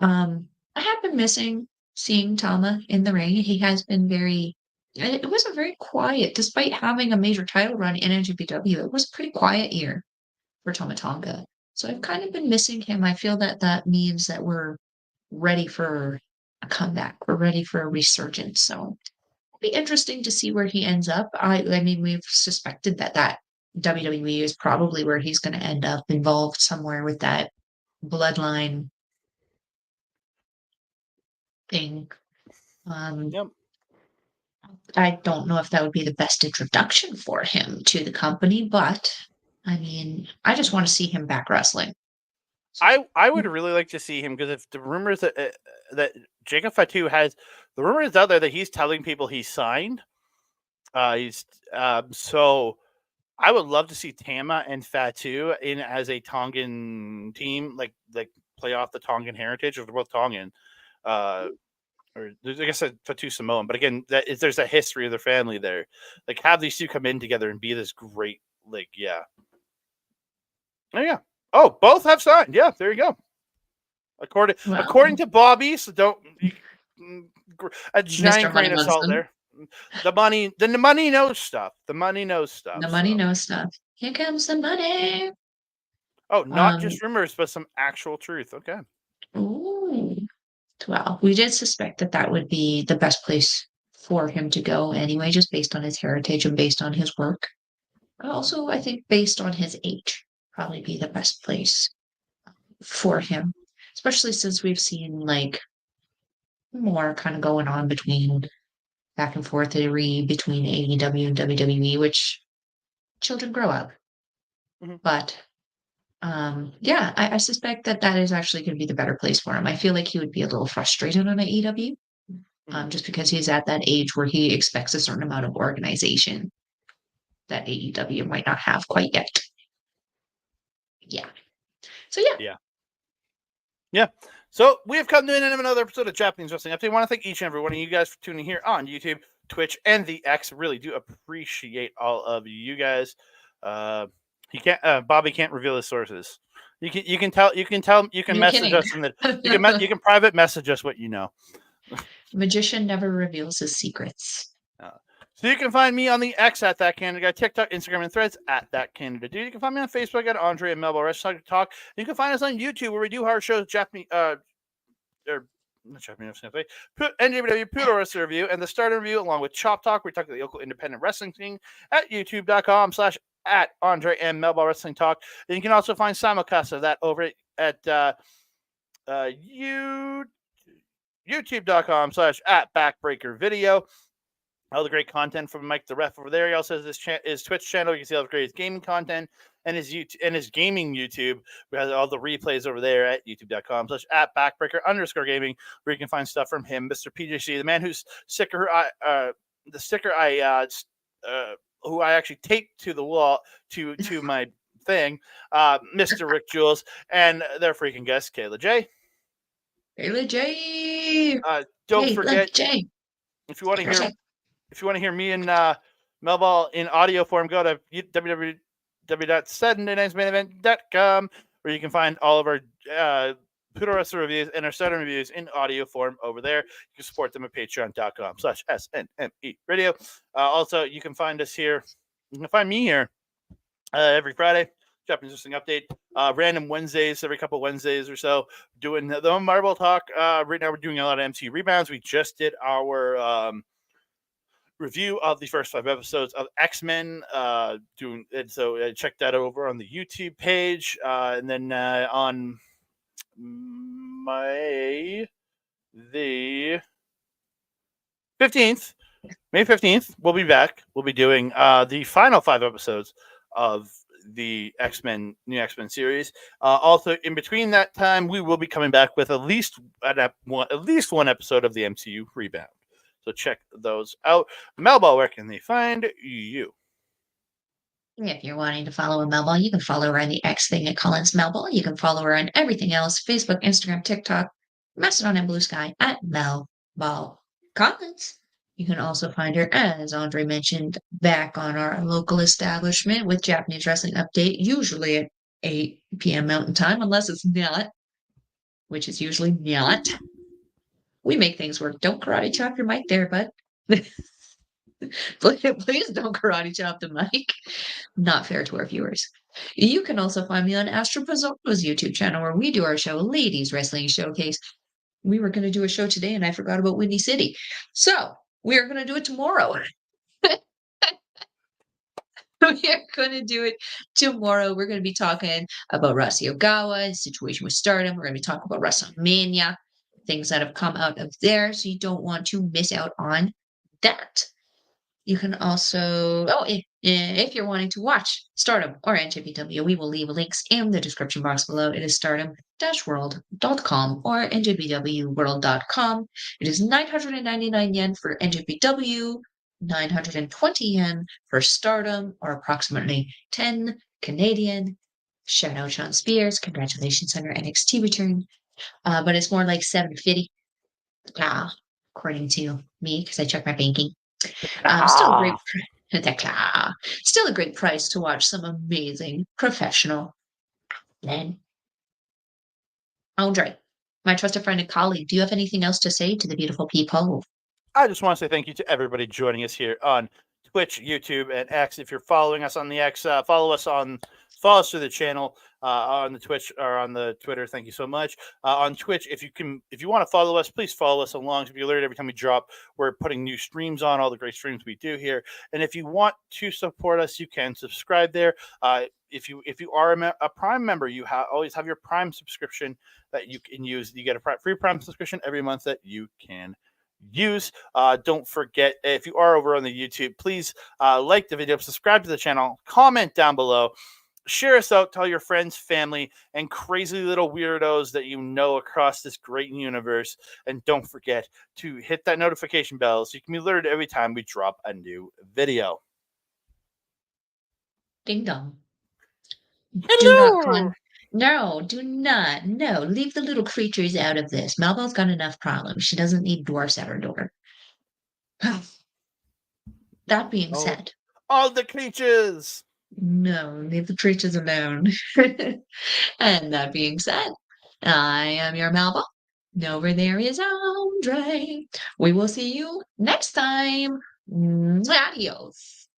I have been missing seeing Tama in the ring. He has been it was a very quiet, despite having a major title run in NJPW, it was a pretty quiet year for Tama Tonga. So I've kind of been missing him. I feel that that means that we're ready for a comeback. We're ready for a resurgence. So it'll be interesting to see where he ends up. I mean, we've suspected that WWE is probably where he's going to end up, involved somewhere with that bloodline thing. Um, Yep. I don't know if that would be the best introduction for him to the company, but I mean, I just want to see him back wrestling. I would really like to see him, because if the rumors that Jacob Fatu has, the rumors out there that he's telling people he signed, he's so I would love to see Tama and Fatu in as a Tongan team, like play off the Tongan heritage, or they're both Tongan. Or I guess Fatu Samoan, but again, there's a history of their family there. Like, have these two come in together and be this great, yeah. Oh yeah. Oh, both have signed. Yeah, there you go. According Well, to Bobby, so don't a Mr. giant Money grain of salt Munson, there. The money knows stuff. The money knows stuff. the money So, knows stuff. Here comes the money. oh, not Um, just rumors, but some actual truth. Okay. ooh, well, we did suspect that that would be the best place for him to go anyway, just based on his heritage and based on his work. Also, I think based on his age, probably be the best place for him, especially since we've seen like more kind of going on between back and forth between AEW and WWE, which children grow up. Mhm. But yeah, I suspect that that is actually going to be the better place for him. I feel like he would be a little frustrated on AEW, Mhm. just because he's at that age where he expects a certain amount of organization that AEW might not have quite yet. Yeah. So yeah, Yeah. Yeah. So we have come to an end of another episode of Japanese Wrestling Update. I want to thank each and every one of you guys for tuning here on YouTube, Twitch, and the X. Really do appreciate all of you guys. Bobby can't reveal his sources. You can you're message kidding. us you can private message us what you know. Magician never reveals his secrets. Uh, so you can find me on the X at That Canada Guy, TikTok, Instagram, and Threads at That Canada Dude. You can find me on Facebook at Andre Melball Wrestling Talk. You can find us on YouTube, where we do hard shows, Japanese or not Japanese, NJPW Poodle Wrestling Review and the Stardom Review, along with Chop Talk. We talk about the local independent wrestling scene at youtube.com/ at Andre and Melball Wrestling Talk. And you can also find simulcast of that over at youtube.com / at Backbreaker Video. all the great content from Mike the Ref over there. He also has his Twitch channel. You can see all the great gaming content and his YouTube and his gaming YouTube. We have all the replays over there at youtube.com/@backbreaker_gaming, where you can find stuff from him, Mr. PJC, the man whose sticker who I actually taped to the wall to my thing, Mr. Rick Jules, and their freaking guest, Kayla J. Kayla J. Don't forget, J. if you want to hear me and Melball in audio form, go to www.SundayNightsMainEvent.com, where you can find all of our Poodle Wrestler reviews and our Stardom reviews in audio form over there. You can support them at patreon.com/SNME radio. Also, you can find us here. You can find me here every Friday. Japanese Wrestling Update. Random Wednesdays, every couple Wednesdays or so, doing the Marvel Talk. Right now, we're doing a lot of MC rebounds. We just did our review of the first 5 episodes of X-Men. So check that over on the YouTube page. And then on May 15th, we'll be back. We'll be doing the final 5 episodes of the new X-Men series. Also, in between that time, we will be coming back with at least one episode of the MCU Rebound. So check those out. Melball, where can they find you? If you're wanting to follow a Melball, you can follow her on the X thing at Collins Melball. You can follow her on everything else: Facebook, Instagram, TikTok, Mastodon, and Blue Sky at Melball Collins. You can also find her, as Andre mentioned, back on our local establishment with Japanese Wrestling Update, usually at 8 p.m. Mountain Time, unless it's not, which is usually not. We make things work. Don't karate chop your mic there, bud. Please don't karate chop the mic. Not fair to our viewers. You can also find me on Astro Pizzoto's YouTube channel, where we do our show, Ladies Wrestling Showcase. We were going to do a show today, and I forgot about Windy City. So we are going to do it tomorrow. We are going to do it tomorrow. We're going to be talking about Rossy Ogawa, situation with Stardom. We're going to be talking about WrestleMania, things that have come out of there. So you don't want to miss out on that. You can also, if you're wanting to watch Stardom or NJPW, we will leave links in the description box below. It is stardom-world.com or njpwworld.com. It is 999 yen for NJPW, 920 yen for Stardom, or approximately 10 Canadian. Shout out Sean Spears. Congratulations on your NXT return. But it's more like 750, according to me, because I checked my banking. Still a great price to watch some amazing professional men. Andre, my trusted friend and colleague, do you have anything else to say to the beautiful people? I just want to say thank you to everybody joining us here on Twitch, YouTube, and X. If you're following us on the X, follow us through the channel on the Twitch or on the Twitter. Thank you so much. On Twitch, if you want to follow us, please follow us along. So if you alert every time we drop, we're putting new streams on, all the great streams we do here. And if you want to support us, you can subscribe there. If you are a Prime member, you always have your Prime subscription that you can use. You get a free Prime subscription every month that you can use. Don't forget, if you are over on the YouTube, please like the video, subscribe to the channel, comment down below, share us out, tell your friends, family, and crazy little weirdos that you know across this great universe. And don't forget to hit that notification bell so you can be alerted every time we drop a new video. Ding dong. Hello. Do not. No, leave the little creatures out of this. Melball's got enough problems. She doesn't need dwarfs at her door. That being said. All the creatures! No, leave the creatures alone. And that being said, I am your Melball. Over there is Andre. We will see you next time. Adios.